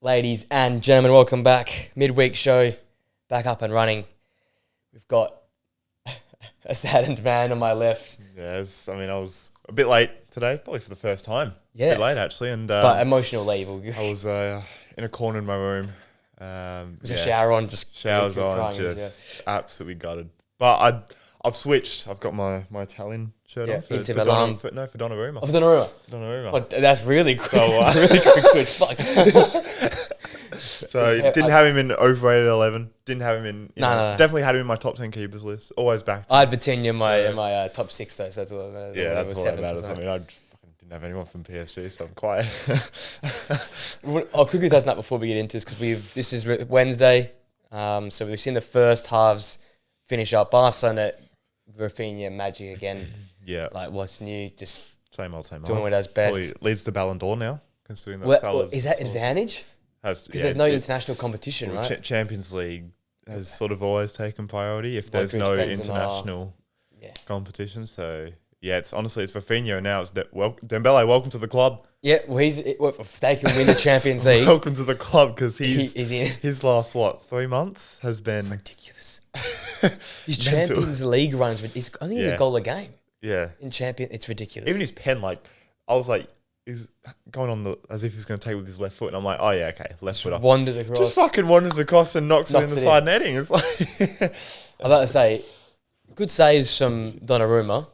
Ladies and gentlemen, welcome back. Midweek show, back up and running. We've got a saddened man on my left. Yes, I mean, I was a bit late today, probably for the first time. Yeah. A bit late, actually. And But emotional leave. I was in a corner in my room. Was a shower on, just Showers on, crying, just absolutely gutted. But I've switched. I've got my Italian shirt on for Milan. For Donnarumma. Oh, for Donnarumma. Donnarumma. Well, that's really quick. That's a really quick switch. Fuck. So didn't have him in overrated 11. Didn't have him in. No. Definitely had him in my top 10 keepers list. Always backed him. I had Vitinha in my top 6 though, so that's all that matters. Yeah, that's all that matters. I mean, I fucking didn't have anyone from PSG, so I'm quiet. I'll quickly touch on that before we get into this because this is Wednesday, so we've seen the first halves finish up. Barcelona, Rafinha, magic again. Yeah, like what's new? Just same old. Doing what it does best. Probably leads the Ballon d'Or now, considering that. Is that advantage? Because there's no international competition, right? Champions League has sort of always taken priority if there's no international competition. So yeah, it's Rafinha now. It's Dembele. Welcome to the club. Yeah, well, if they can win the Champions League, welcome to the club because he's in. His last 3 months has been ridiculous. His Champions League runs. I think he's a goal a game. Yeah, in champion, it's ridiculous. Even his pen, I was like, he's going on as if he's going to take with his left foot, and I'm like, oh yeah, okay, left foot up. Wanders across. Just fucking wanders across and knocks it in the side netting. It's like, I'm about to say, good saves from Donnarumma.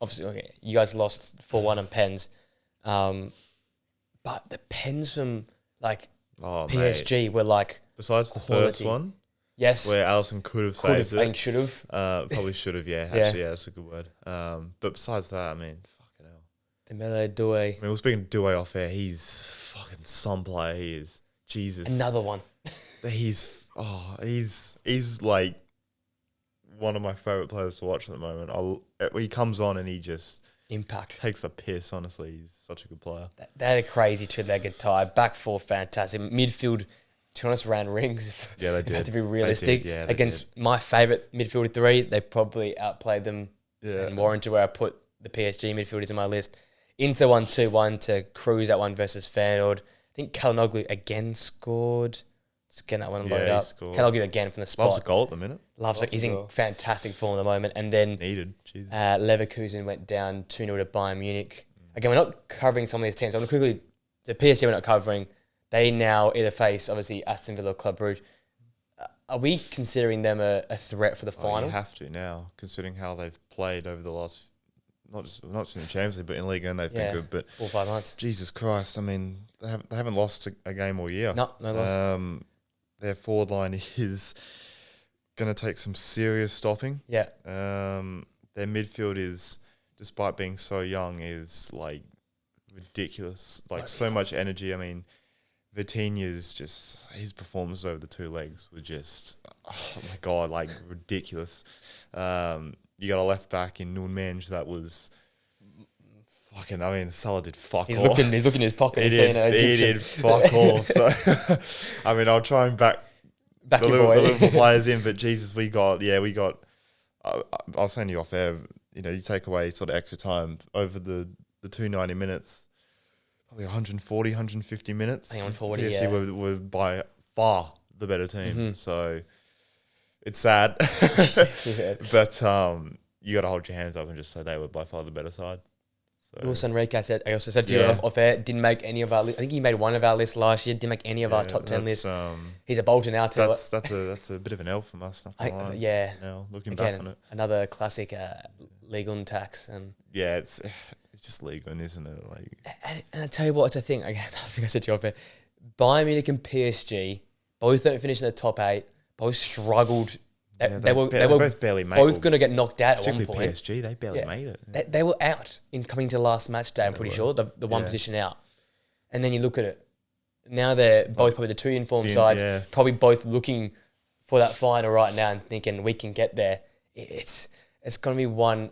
Obviously, okay, you guys lost 4-1 on pens, but the pens from PSG were like besides the first one. Yes. Where Alisson could have saved it. I think should have. Probably should have, yeah. Actually, yeah, that's a good word. But besides that, I mean, fucking hell. Dembele, Doué. I mean, we're speaking of Doué off air. He's fucking some player. He is. Jesus. Another one. He's like one of my favourite players to watch at the moment. He comes on and he just... Impact. Takes a piss, honestly. He's such a good player. They had a crazy two-legged tie. Back four, fantastic. Midfield... To be honest, ran rings. Yeah, they did. To be realistic, yeah, against my favourite midfielder three, they probably outplayed them and warranted where I put the PSG midfielders in my list. Inter won 2-1 to cruise that one versus Feyenoord. I think Kalinoglu again scored. Just getting that one loaded up. Kalinoglu again from the spot. Loves a goal at the minute. He's in fantastic form at the moment. And then Leverkusen went down 2-0 to Bayern Munich. Again, we're not covering some of these teams. I'm quickly the PSG we're not covering. They now either face, obviously, Aston Villa, Club Brugge. Are we considering them a threat for the final? You have to now, considering how they've played over the last, not just in the Champions League, but in Ligue 1 they've been good. But 4 or 5 months. Jesus Christ, I mean, they haven't lost a game all year. No loss. Their forward line is going to take some serious stopping. Yeah. Their midfield is, despite being so young, is like ridiculous. Like so much energy. I mean, Vitinha's just, his performance over the 2 legs were just, oh my God, like ridiculous. You got a left back in Mainz that was fucking, I mean, Salah did fuck all. He's looking in his pocket he did fuck all. So, I mean, I'll try and back the Liverpool players in, but Jesus, we got, I was saying to you off air, you take away sort of extra time over the 290 minutes. Probably 140, 150 minutes. I think 140, PSG were by far the better team. Mm-hmm. So it's sad. But you got to hold your hands up and just say they were by far the better side. So. Also, Enrique I also said to you off air, didn't make any of our lists. I think he made one of our lists last year, didn't make any of our top 10 lists. He's a bolter now too. That's a bit of an L from us. Now, looking back on it. Another classic Ligue 1 tax. And yeah, it's just Ligue 1, isn't it? And I tell you what, I think I said to you off air, Bayern Munich and PSG both don't finish in the top 8. Both struggled. They were both barely made. Both going to get knocked out at one point. PSG, they barely made it. They were out in coming to last match day. I'm pretty sure the one position out. And then you look at it. Now they're both probably the 2 informed sides. Probably both looking for that final right now and thinking we can get there. It's going to be one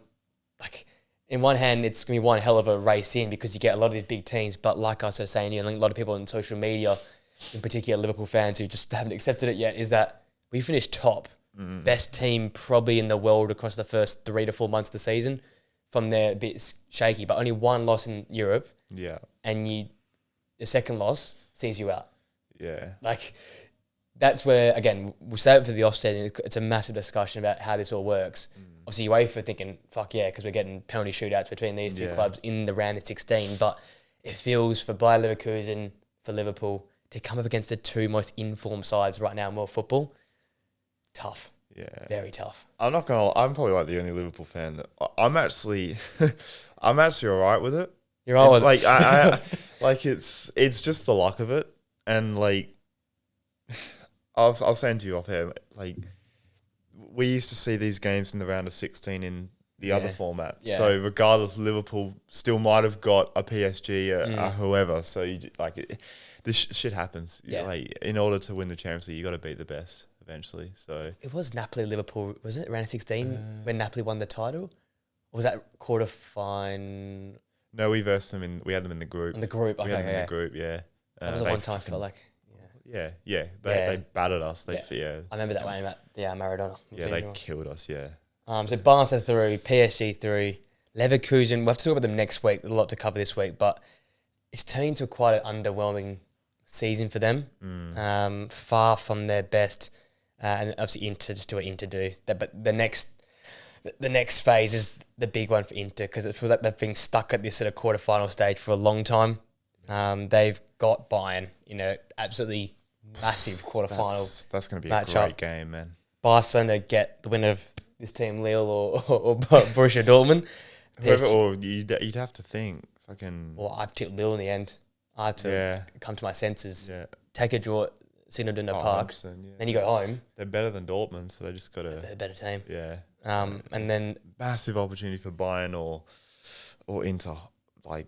like. In one hand, it's going to be one hell of a race in because you get a lot of these big teams. But like I was saying, a lot of people on social media, in particular Liverpool fans who just haven't accepted it yet, is that we finished top. Best team probably in the world across the first 3 to 4 months of the season. From there, a bit shaky, but only 1 loss in Europe. Yeah. And the second loss sees you out. Yeah. Like, that's where, again, we'll save it for the offset, and it's a massive discussion about how this all works. Obviously, UEFA thinking, fuck yeah, because we're getting penalty shootouts between these two clubs in the round of 16, but it feels for Bayer Leverkusen, for Liverpool, to come up against the two most informed sides right now in world football, tough. Yeah. Very tough. I'm probably like the only Liverpool fan that I'm actually all right with it. You're all like I like it's just the luck of it, and like I'll send you off here. Like, we used to see these games in the round of 16 in the other format. Yeah. So regardless, Liverpool still might have got a PSG or whoever. So this shit happens. Yeah. Like, in order to win the Champions League, you got to beat the best eventually. So it was Napoli-Liverpool, was it round of 16 when Napoli won the title? Or was that quarter final? No, we versed them we had them in the group. In the group, okay. We had them in the group, yeah. That was a one time, I felt like. Yeah. They battered us. I remember that one at Maradona. Yeah, they killed us, yeah. So Barca through, PSG through, Leverkusen. We'll have to talk about them next week. There's a lot to cover this week, but it's turned into quite an underwhelming season for them. Far from their best. And obviously Inter just do what Inter do. But the next phase is the big one for Inter, because it feels like they've been stuck at this sort of quarterfinal stage for a long time. They've got Bayern in a absolutely massive quarterfinal. That's going to be a great game, man. Barcelona get the winner of this team, Lille or Borussia Dortmund. Or you'd have to think fucking. Well, I took Lille in the end. I had to come to my senses. Yeah. Take a draw at Signal Iduna Park. Then you go home. They're better than Dortmund, so they just got to. They're a better team. Yeah. And then massive opportunity for Bayern or Inter. Like,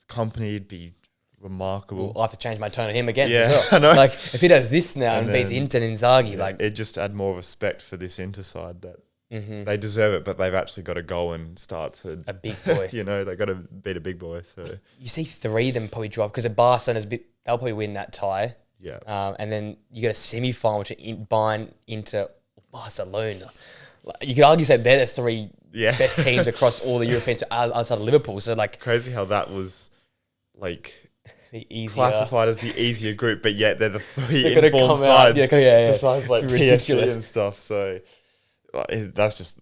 company would be remarkable. I'll have to change my tone on him again. Yeah, as well. I know. Like, if he does this now and beats Inter and Inzaghi, like, it just add more respect for this Inter side that they deserve it, but they've actually got to go and start to a big boy. They've got to beat a big boy. So you see three of them probably drop, because Barcelona's they'll probably win that tie. Yeah. And then you get a semi-final between Bayern, Inter, Barcelona. You could argue say they're the three best teams across all the Europeans outside of Liverpool. So, like, crazy how that was like classified as the easier group, but yet they're the three informed sides. Besides like PSG and stuff. So that's just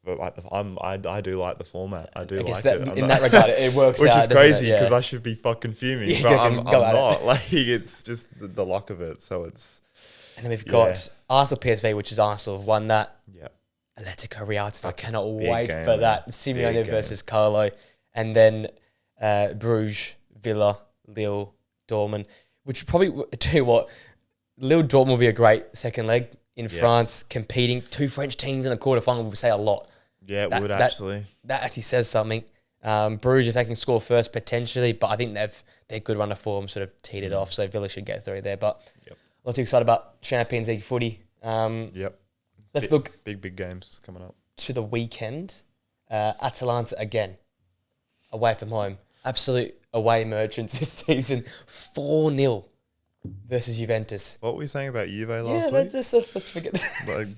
like I do like the format. I guess like it. In that regard, it works which out. Which is crazy because I should be fucking fuming, but I'm not. Like, it's just the luck of it. So it's. And then we've got Arsenal PSV, which is Arsenal won that. Yeah. Atletico Real. I cannot wait for that. Simeone versus Carlo, and then Bruges, Villa, Lille, Dortmund. Which probably tell you what, Lille Dortmund will be a great second leg in France, competing. Two French teams in the quarterfinal would say a lot. Yeah, it would actually. That actually says something. Bruges, if they can score first, potentially, but I think their good run of form sort of teed it off, so Villa should get through there. But not too excited about Champions League footy. Let's look. Big games coming up. To the weekend. Atalanta again, away from home. Absolute away merchants this season. 4-0 versus Juventus. What were we saying about Juve last week? Let's forget that. Like,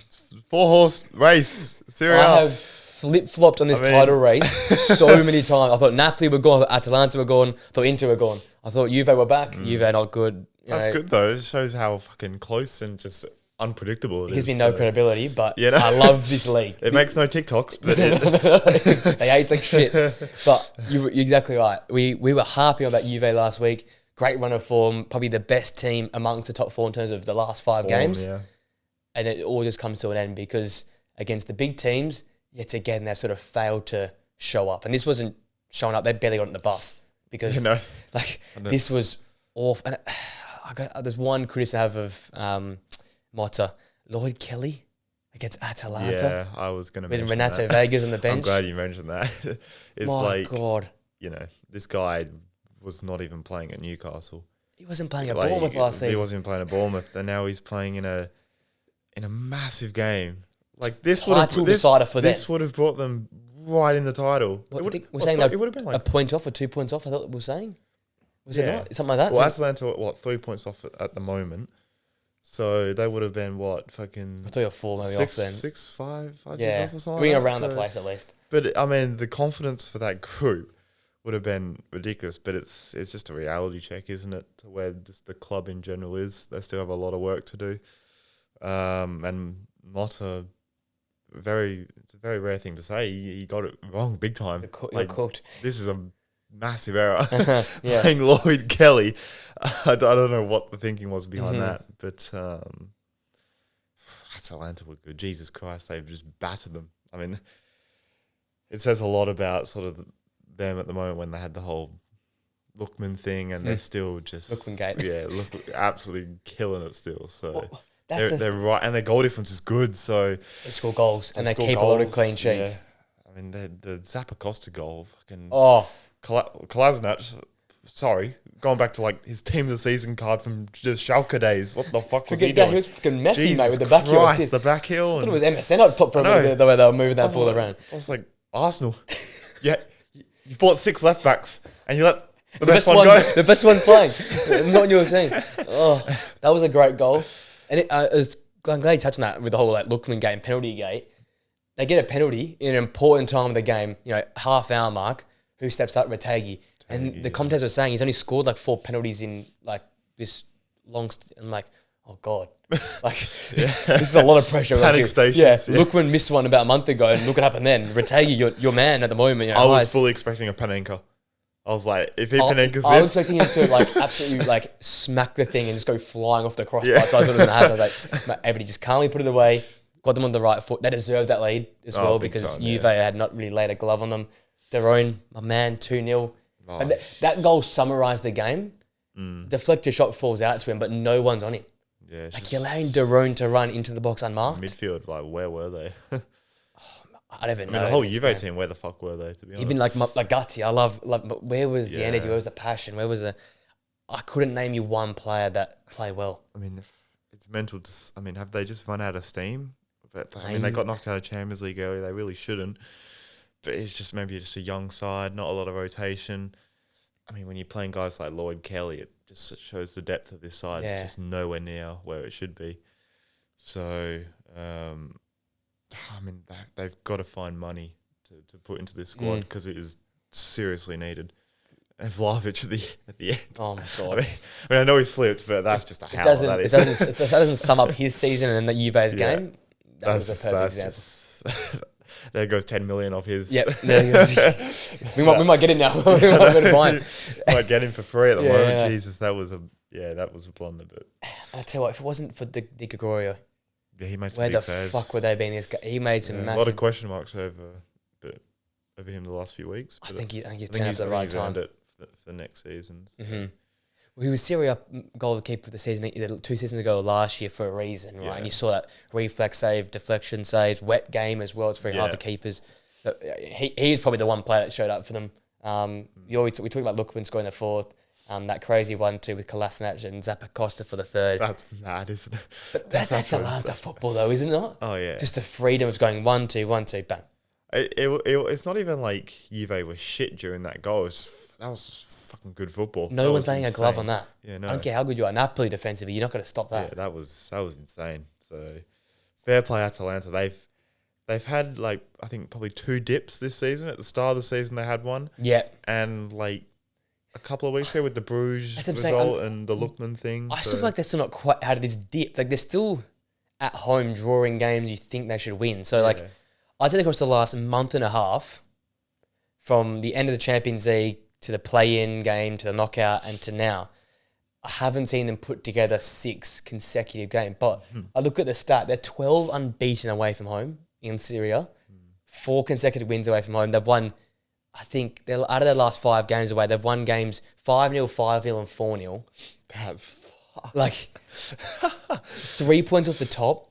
4-horse race. Serie A. I have flip-flopped on this title race so many times. I thought Napoli were gone. I thought Atalanta were gone. I thought Inter were gone. I thought Juve were back. Juve not good. That's good though. It shows how fucking close and just unpredictable it is. Gives me no credibility, but I love this league. It makes no TikToks, but they ate like shit. But you're exactly right. We were harping about Juve last week. Great run of form, probably the best team amongst the top four in terms of the last 5 games. Yeah. And it all just comes to an end because against the big teams, yet again, they've sort of failed to show up. And this wasn't showing up. They barely got on the bus because this was awful. And there's one criticism I have of Motta. Lloyd Kelly against Atalanta. Yeah, I was going to mention with Renato that. Vegas on the bench. I'm glad you mentioned that. It's My God. This guy was not even playing at Newcastle. He wasn't playing at Bournemouth last season. He wasn't even playing at Bournemouth, and now he's playing in a massive game. Like this would have brought them right in the title. We're saying it would have been like a point off or 2 points off. I thought we were saying. Was it not something like that? Well, Atalanta 3 points off at the moment. So they would have been what fucking. I thought you were 4 maybe off then. 5 off or something. We're around the place at least. But I mean, the confidence for that group would have been ridiculous. But it's just a reality check, isn't it? To where just the club in general is. They still have a lot of work to do, and not a it's a very rare thing to say. He got it wrong big time. You're cooked. This is a massive error. Yeah. Playing Lloyd Kelly. I don't know what the thinking was behind that, but Atalanta were good. Jesus Christ, they've just battered them. I mean, it says a lot about sort of them at the moment when they had the whole Lookman thing, and they're still just Lookman gate. Yeah, absolutely killing it still. So. Well, they're right, and their goal difference is good. So they score goals and they keep a lot of clean sheets. Yeah. I mean, the Zappacosta goal, fucking Kolasinac. Sorry, going back to like his team of the season card from just Schalke days. What the fuck was he doing? He was fucking messy, mate, with the back heel assist. The back heel. I thought it was MSN up top for the way they were moving that ball around. I was like, Arsenal. Yeah, you bought 6 left backs and you let the best one go. The best one playing. Not what you were saying. Oh, that was a great goal. And I'm glad you touched on that with the whole like Lookman game, penalty gate. They get a penalty in an important time of the game, half hour mark. Who steps up? Retegui. And the commentators were saying he's only scored like 4 penalties in like this long. I'm like, oh God. Like, this is a lot of pressure. Panic stations. Yeah. Lookman missed one about a month ago and look what happened then. Retegui, your man at the moment. I was fully expecting a Panenka. I was like, if he Panenkas this... I was expecting him to like absolutely like smack the thing and just go flying off the crossbar. So I thought it was going to happen. I was like, everybody just calmly put it away, got them on the right foot. They deserved that lead as well because Juve had not really laid a glove on them. De Roon, my man, 2-0. But that goal summarised the game. Deflected shot falls out to him, but no one's on him. Yeah, like you're allowing De Roon to run into the box unmarked. Midfield, like where were they? I don't even know. The whole Juve team, where the fuck were they, to be honest? Even like Gatti, I love, but where was the energy? Where was the passion? Where was I couldn't name you one player that played well. I mean, it's mental. Have they just run out of steam? But they got knocked out of Champions League early. They really shouldn't. But it's just maybe just a young side, not a lot of rotation. I mean, when you're playing guys like Lloyd Kelly, it just shows the depth of this side. It's just nowhere near where it should be. So, they've got to find money to put into this squad because it is seriously needed. And Vlahovic at the end. Oh my God! I know he slipped, but that's just a hell. That doesn't sum up his season and the Juve's game. That was a perfect example. There goes 10 million off his. Yep. we might get it now. We might get him for free at the moment. Yeah. Jesus, that was a blunder. But I tell you what, if it wasn't for Di Gregorio, he made some where big the saves. fuck would they be in this game? He made some massive... A lot of question marks over him the last few weeks. I think he's turned up at the right time. It for the next season. So. Mm-hmm. Well, he was Serie A goalkeeper for the season 2 seasons ago last year for a reason, right? Yeah. And you saw that reflex save, deflection saves, wet game as well. It's very hard for keepers. But he's probably the one player that showed up for them. We talked about Lookman scoring the 4th. That crazy 1-2 with Kolasinac and Zappacosta for the 3rd. That's mad, isn't it? But that's Atalanta football, though, isn't it? Oh, yeah. Just the freedom of going 1-2, 1-2, bang. It's not even like Juve was shit during that goal. That was fucking good football. No one's laying a glove on that. Yeah, no. I don't care how good you are. Napoli defensively, you're not going to stop that. Yeah, that was insane. So fair play Atalanta. They've had like I think probably 2 dips this season. At the start of the season, they had one. Yeah. And like a couple of weeks ago with the Bruges result and the Lookman thing. I still feel like they're still not quite out of this dip. Like they're still at home drawing games you think they should win. So like I'd say across the last month and a half, from the end of the Champions League to the play-in game to the knockout and to now, I haven't seen them put together 6 consecutive games. But I look at the stat, they're 12 unbeaten away from home in Syria, 4 consecutive wins away from home. They've won, I think, out of their last 5 games away, they've won games 5-0, 5-0 and 4-0. That's like 3 points off the top.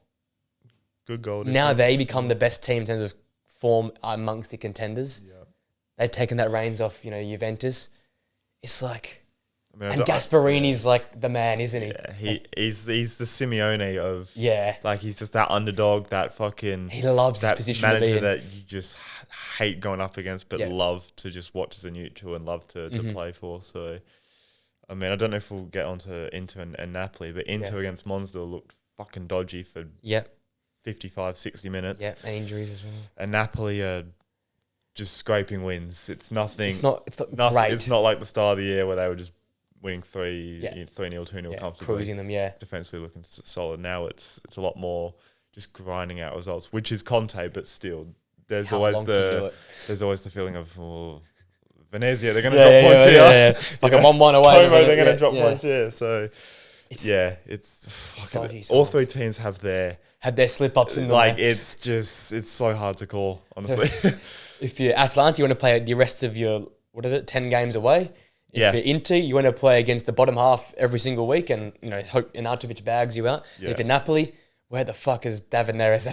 Good goal. Now they become the best team in terms of form amongst the contenders. Yeah. They've taken that reins off, Juventus. It's like... and Gasparini's like the man, isn't he? Yeah, he's the Simeone of... Yeah. Like, he's just that underdog, that fucking... He loves that his position to be in. That you just hate going up against, but love to just watch as a neutral and love to play for. So, I mean, I don't know if we'll get onto Inter and Napoli, but Inter against Monza looked fucking dodgy for 55, 60 minutes. Yeah, and injuries as well. And Napoli are just scraping wins. It's nothing. It's not great. It's not like the start of the year where they were just winning 3-0, 2-0 comfortably. Cruising them, Defensively looking solid. Now it's a lot more just grinding out results, which is Conte, but still, there's always the feeling of Venezia. They're going to drop points here. Like a 1-1 away. Como, they're going to drop points here. So it's all three teams have their slip ups in them. Like it's so hard to call, honestly. If you're Atalanta, you want to play the rest of your 10 games away. If you're Inter, you want to play against the bottom half every single week, and hope Arnautovic bags you out. Yeah. If you're Napoli, where the fuck is David Neres?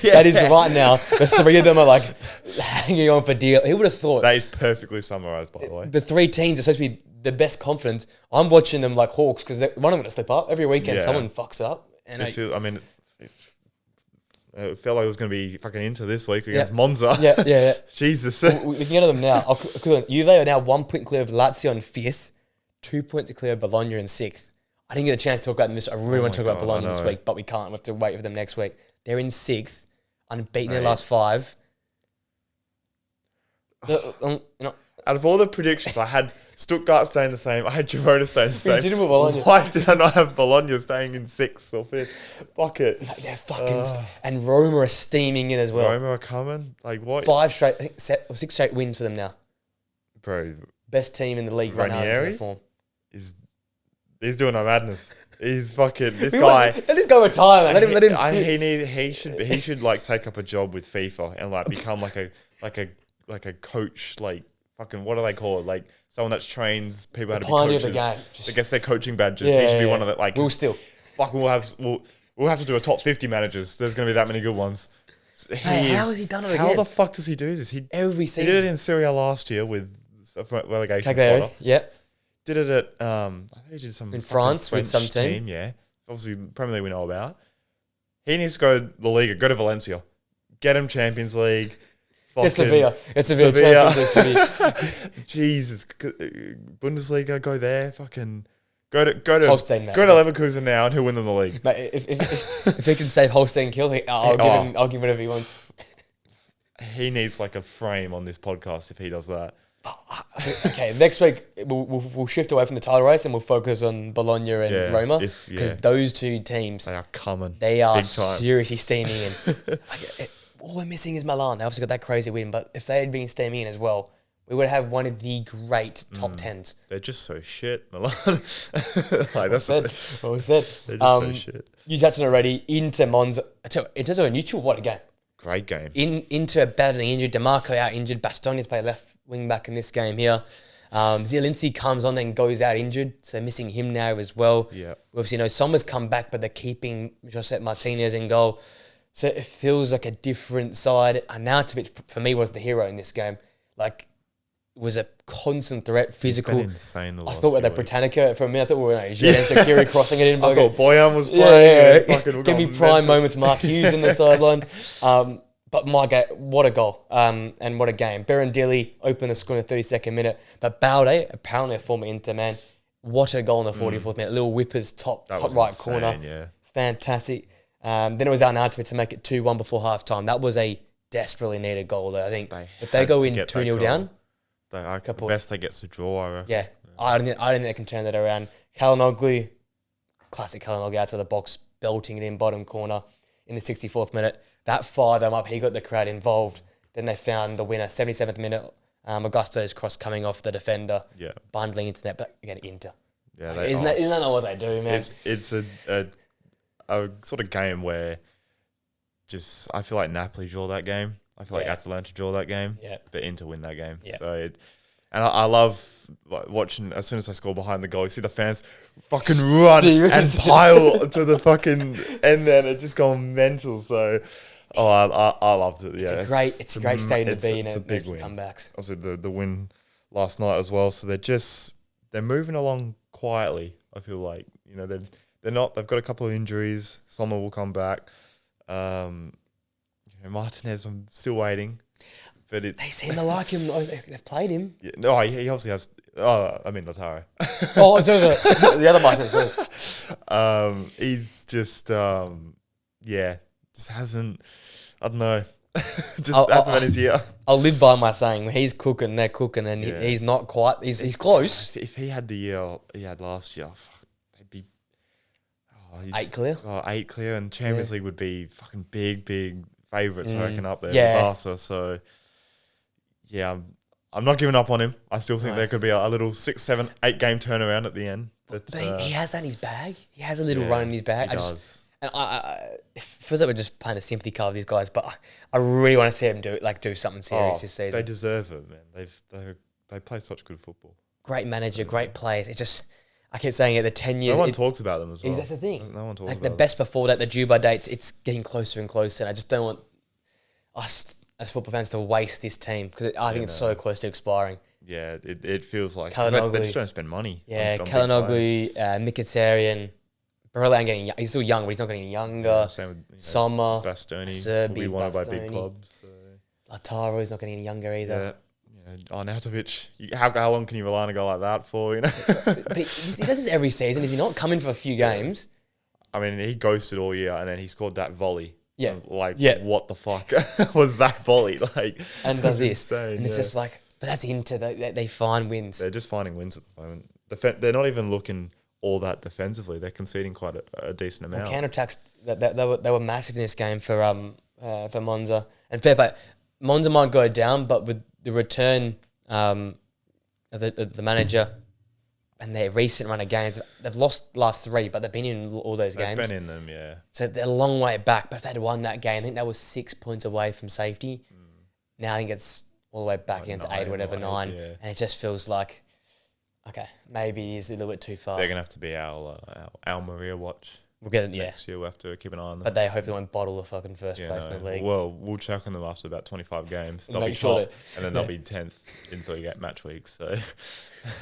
That is right now. The three of them are like hanging on for dear. Who would have thought? That is perfectly summarised, by the way. The three teams are supposed to be the best confidence. I'm watching them like hawks because one of them going to slip up every weekend. Someone fucks it up, and it felt like it was going to be fucking Inter this week against Monza. Yeah. Jesus. We can get to them now. Juve are now 1 point clear of Lazio in 5th, 2 points clear of Bologna in 6th. I didn't get a chance to talk about them this. I really want to talk about Bologna this week, but we can't. We have to wait for them next week. They're in 6th, unbeaten in their last 5. Out of all the predictions, I had Stuttgart staying the same. I had Girona staying the same. Didn't with Bologna. Why did I not have Bologna staying in 6th or 5th? Fuck it. They're fucking... and Roma are steaming in as well. Roma are coming? Like what? 6 straight wins for them now. Bro. Best team in the league right now in form. He's doing a madness. He's fucking... This guy... Let this guy retire, man. Let him sit. He should like take up a job with FIFA and like become like a coach, like fucking, what do they call it? Like someone that trains people how to be coaches. Of the game. I guess they're coaching badges. He should be one of the like. We'll have to do a top 50 managers. There's going to be that many good ones. How has he done it again? How the fuck does he do this? Every season. He did it in Serie A last year with relegation. Yep. Did it at I think he did some in France French with some team. Yeah, obviously Premier League we know about. He needs to go to La Liga. Go to Valencia. Get him Champions League. It's Sevilla. It's Sevilla. Champions League. Jesus, Bundesliga. Go there. Fucking go to Holstein, mate. Go to Leverkusen now, and he'll win them the league. Mate, if he can save Holstein kill, I'll give whatever he wants. He needs like a frame on this podcast if he does that. Okay, next week we'll shift away from the title race and we'll focus on Bologna and Roma because those two teams they are coming. They are seriously steaming in. All we're missing is Milan. They obviously got that crazy win, but if they had been steaming in as well, we would have one of the great top 10s. They're just so shit, Milan. Like that's what we said. They're just so shit. You touched on it already. Inter Monza. In terms of a neutral, what a game! Great game. Inter battling injured. DeMarco out injured. Bastoni's played left wing back in this game here. Zielinski comes on then goes out injured, so they're missing him now as well. Yeah. Obviously, Sommer's come back, but they're keeping Josep Martinez in goal. So it feels like a different side. Arnautovic, for me, was the hero in this game. Like, was a constant threat, physical. Insane. I thought with the Britannica for a minute. I thought we were Shaqiri crossing it in. I thought Boyan was playing. Give me prime moments. Mark Hughes in the sideline. But my God, what a goal and what a game. Berendilli opened the score in the 32nd minute. But Balde, apparently a former Inter man, what a goal in the 44th minute. Little whippers top right insane, corner. Yeah. Fantastic. Then it was Arnautovic to make it 2-1 before half-time. That was a desperately needed goal, though. I think if they go in 2-0 down... The best they get a draw, I reckon. Yeah. I don't think they can turn that around. Kalinoglu, classic Kalinoglu out to the box, belting it in bottom corner in the 64th minute. That fired them up. He got the crowd involved. Then they found the winner, 77th minute. Augusto's cross coming off the defender, bundling into that. But again, Inter. Yeah, isn't that not what they do, man? It's a sort of game where I feel like Napoli draw that game. I feel like Atalanta draw that game, but Inter win that game. Yeah. So, I love watching, as soon as I score behind the goal, you see the fans fucking run and pile to the fucking end there, and it's just going mental. So, I loved it. Yeah, it's a great stadium to be in. It's a big win. Comebacks. Obviously, the win last night as well. So they're moving along quietly. I feel like they're not. They've got a couple of injuries. Sommer will come back. Martinez, I'm still waiting, but they seem to like him. They've played him. Yeah, no, he obviously has. I mean Lautaro. The other Martinez. He's just just hasn't. I don't know. That's when he's here. I'll live by my saying, when he's cooking, they're cooking, and he's not quite. He's close. If he had the year he had last year, they'd be 8 clear. 8 clear, and Champions League would be fucking big favourites, I reckon, up there with Barca. So yeah, I'm not giving up on him. I still think there could be a little 6, 7, 8 game turnaround at the end. But he has that in his bag. He has a little run in his bag. He does. And it feels like we're just playing a sympathy card with these guys, but I really want to see them do something serious this season. They deserve it, man. They play such good football. Great manager, great players. It just, I keep saying it, the 10 years. No one talks about them as well. That's the thing. No one talks about the best before that, the due by dates, it's getting closer and closer. And I just don't want us as football fans to waste this team because I think it's so close to expiring. Yeah, it feels like they just don't spend money. Yeah, Kalinoglu, Mkhitaryan, Barella ain't getting. He's still young, but he's not getting younger. Yeah, same with Sommer, Bastoni, Serbi, will be wanted by big clubs. So. Lautaro's not getting any younger either. Yeah, Arnautovic. How long can you rely on a guy like that for? You know, but he does this every season. Is he not coming for a few games? I mean, he ghosted all year, and then he scored that volley. Yeah, what the fuck was that volley like? And does this, insane, and it's just like, but that's Inter. They find wins. They're just finding wins at the moment. They're not even looking all that defensively. They're conceding quite a decent amount. Well, counter-attacks, they were massive in this game for Monza. And fair play, Monza might go down, but with the return of the manager and their recent run of games, they've lost last 3, but they've been in all those games. They've been in them, yeah. So they're a long way back. But if they'd won that game, I think that was 6 points away from safety. Now I think it's all the way back into 8 or whatever, 9. Yeah. And it just feels like, okay, maybe he's a little bit too far. They're going to have to be our Maria watch. We'll get it, next year. We'll have to keep an eye on them. But they hopefully won't bottle the fucking first place in the league. Well, we'll check on them after about 25 games. They'll be top, and then they'll be 10th in 3 match weeks. So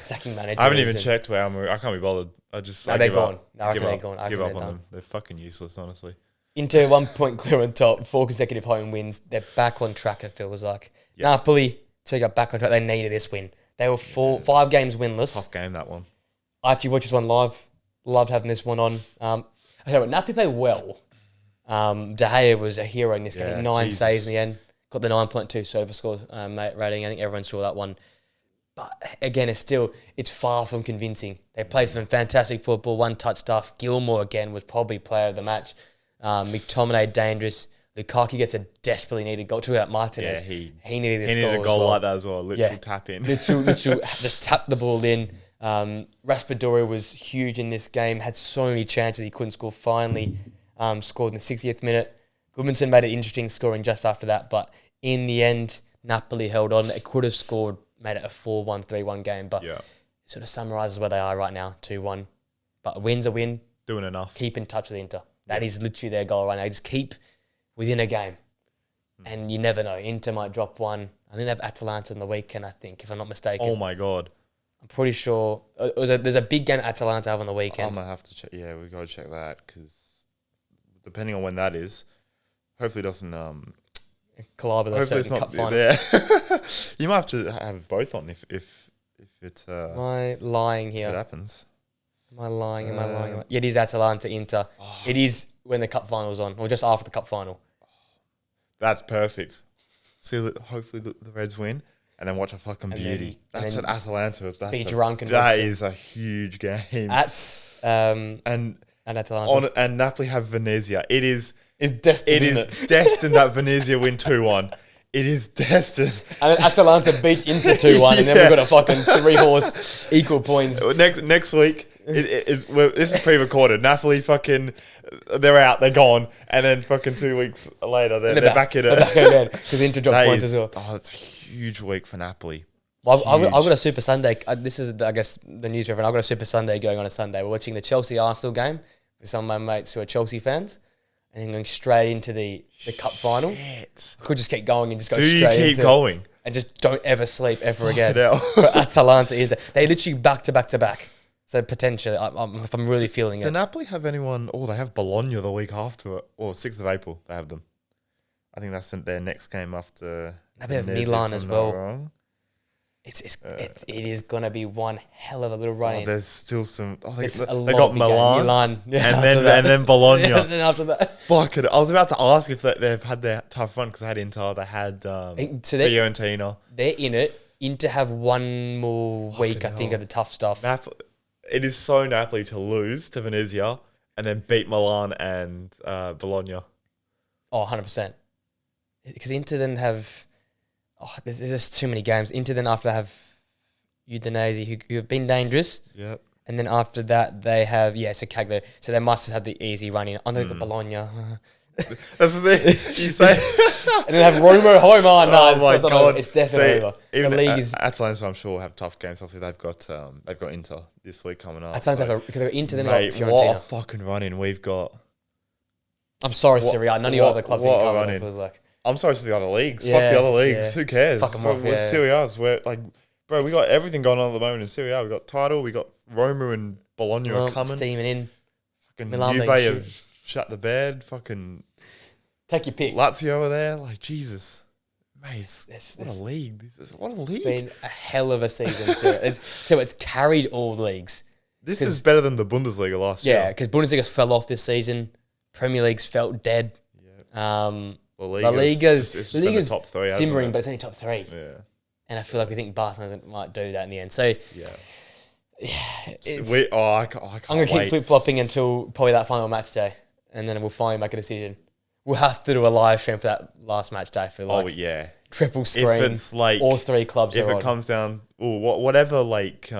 sacking manager. I haven't even checked where Maria. I can't be bothered. They're gone. I reckon they're gone. Give up on them. They're fucking useless, honestly. Inter 1 point clear on top, 4 consecutive home wins. They're back on track, it feels like. Yep. Napoli, so got back on track. They needed this win. They were 5 games winless. Tough game, that one. I actually watched this one live. Loved having this one on. I tell you what, Napoli played well. De Gea was a hero in this game. 9 saves in the end. Got the 9.2 server score rating. I think everyone saw that one. But again, it's far from convincing. They played some fantastic football, one-touch stuff. Gilmour, again, was probably player of the match. McTominay, dangerous. Lukaku gets a desperately needed goal. Talk about Martinez. Yeah, he needed this goal. He needed a goal like that as well. Literal tap in. Literal just tapped the ball in. Raspadori was huge in this game. Had so many chances he couldn't score. Finally, scored in the 60th minute. Goodmanson made it interesting, scoring just after that. But in the end, Napoli held on. It could have scored, made it a 4-1, 3-1 game. But it sort of summarises where they are right now, 2-1. But a win's a win. Doing enough. Keep in touch with Inter. That is literally their goal right now. Just keep within a game. And you never know. Inter might drop one. I think they have Atalanta on the weekend, I think, if I'm not mistaken. Oh, my God. I'm pretty sure. There's a big game Atalanta have on the weekend. I'm going to have to check. Yeah, we've got to check that because depending on when that is, hopefully it doesn't... collide with a certain cup final. Yeah. You might have to have both on if it... Am I lying here? If it happens. Am I lying? Yeah, it is Atalanta, Inter. It is when the cup final's on, or just after the cup final. That's perfect. See, hopefully the Reds win, and then watch a fucking beauty. That's at Atalanta. Be drunk and that is a huge game. And Atalanta. And Napoli have Venezia. It's destined. It is destined that Venezia win 2-1. It is destined. And then Atalanta beats Inter 2-1, and then we've got a fucking 3-horse equal points. Next week, this is pre-recorded. Napoli fucking, they're out, they're gone, and then fucking 2 weeks later, they're back in it. They're back again, because Inter dropped points as well. Oh, it's a huge week for Napoli. Well, I've got a Super Sunday. This is, I guess, the news for everyone. I've got a Super Sunday going on a Sunday. We're watching the Chelsea-Arsenal game with some of my mates who are Chelsea fans. And then going straight into the cup final. Shit. Could just keep going and just go straight into it. Keep going? And just don't ever sleep ever again. For Atalanta, Inter. They literally back to back to back. So potentially, if I'm really feeling it. Do Napoli have anyone? Oh, they have Bologna the week after it. Or 6th of April, they have them. I think that's their next game after. They have Milan as well. it is gonna be one hell of a little run. There's still some. I think They got Milan, yeah, and then Bologna. and then after that, fuck it. I was about to ask if they've had their tough run because they had Inter, they had so Fiorentina. They're in it. Inter have one more week, I think, of the tough stuff. It is so Napoli to lose to Venezia and then beat Milan and Bologna. Oh, 100%. Because Inter then have... Oh, there's just too many games. Inter then after have Udinese, who have been dangerous. Yep. And then after that, they have... Yeah, so Cagliari. So they must have had the easy run in. I know they've got Bologna. That's the thing. You say... and then have Roma at home. Oh, no, oh my God. It's definitely over. Even the league is... Atalanta, I'm sure, will have tough games. Obviously, they've got Inter this week coming up. Atalanta because they've got Inter, then mate, they've got Fiorentina. what a fucking run-in we've got. I'm sorry, Serie A. None of your other clubs didn't cover it, feels like. I'm sorry to the other leagues. Yeah, fuck the other leagues. yeah. Who cares? Fuck 'em off, We're Serie A's. We're like, bro, we got everything going on at the moment in Serie A. We got title. We got Roma and Bologna are coming. Steaming in. Fucking Milan Juve have shut the bed. Fucking take your pick. Lazio over there. Like, Jesus. Mate, what a league. What a league. It's been a hell of a season. It's carried all leagues. This is better than the Bundesliga last year. Yeah, because Bundesliga fell off this season. Premier League's felt dead. Yeah. La Liga's top three, simmering, but it's only top three. Yeah. And I feel like we think Barcelona might do that in the end. So, yeah. I can't I'm going to keep flip-flopping until probably that final match day. And then we'll finally make a decision. We'll have to do a live stream for that last match day. I feel like. Oh, yeah. Triple screen. If it's like... all three clubs if are it on. comes down... whatever, like...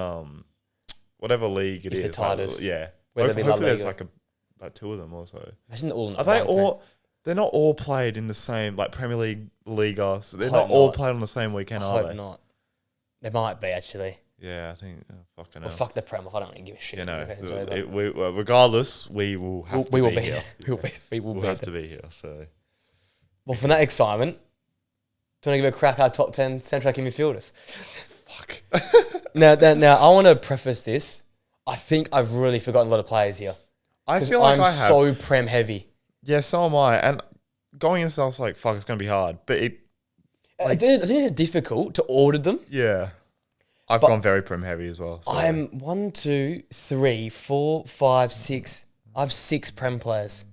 whatever league it's the tightest. Like, yeah. Hopefully there's like two of them also. Imagine all... Are they all... They're not all played in the same, like Premier League, Liga. So they're not all played on the same weekend, are they? I hope not. They might be, actually. Yeah, I think, fucking hell. Well, fuck the Prem. I don't really give a shit. You know, regardless, we will have to be here. We will have to be here, so. Well, from that excitement, do you want to give a crack at our top 10 central attacking midfielders? Fuck. Now, I want to preface this. I think I've really forgotten a lot of players here. I feel like I'm so Prem heavy. Yeah, so am I. And going into, I was like, fuck, it's going to be hard. But I think it's difficult to order them. Yeah. I've gone very Prem heavy as well. So. I'm 1, 2, 3, 4, 5, 6. I have 6 Prem players.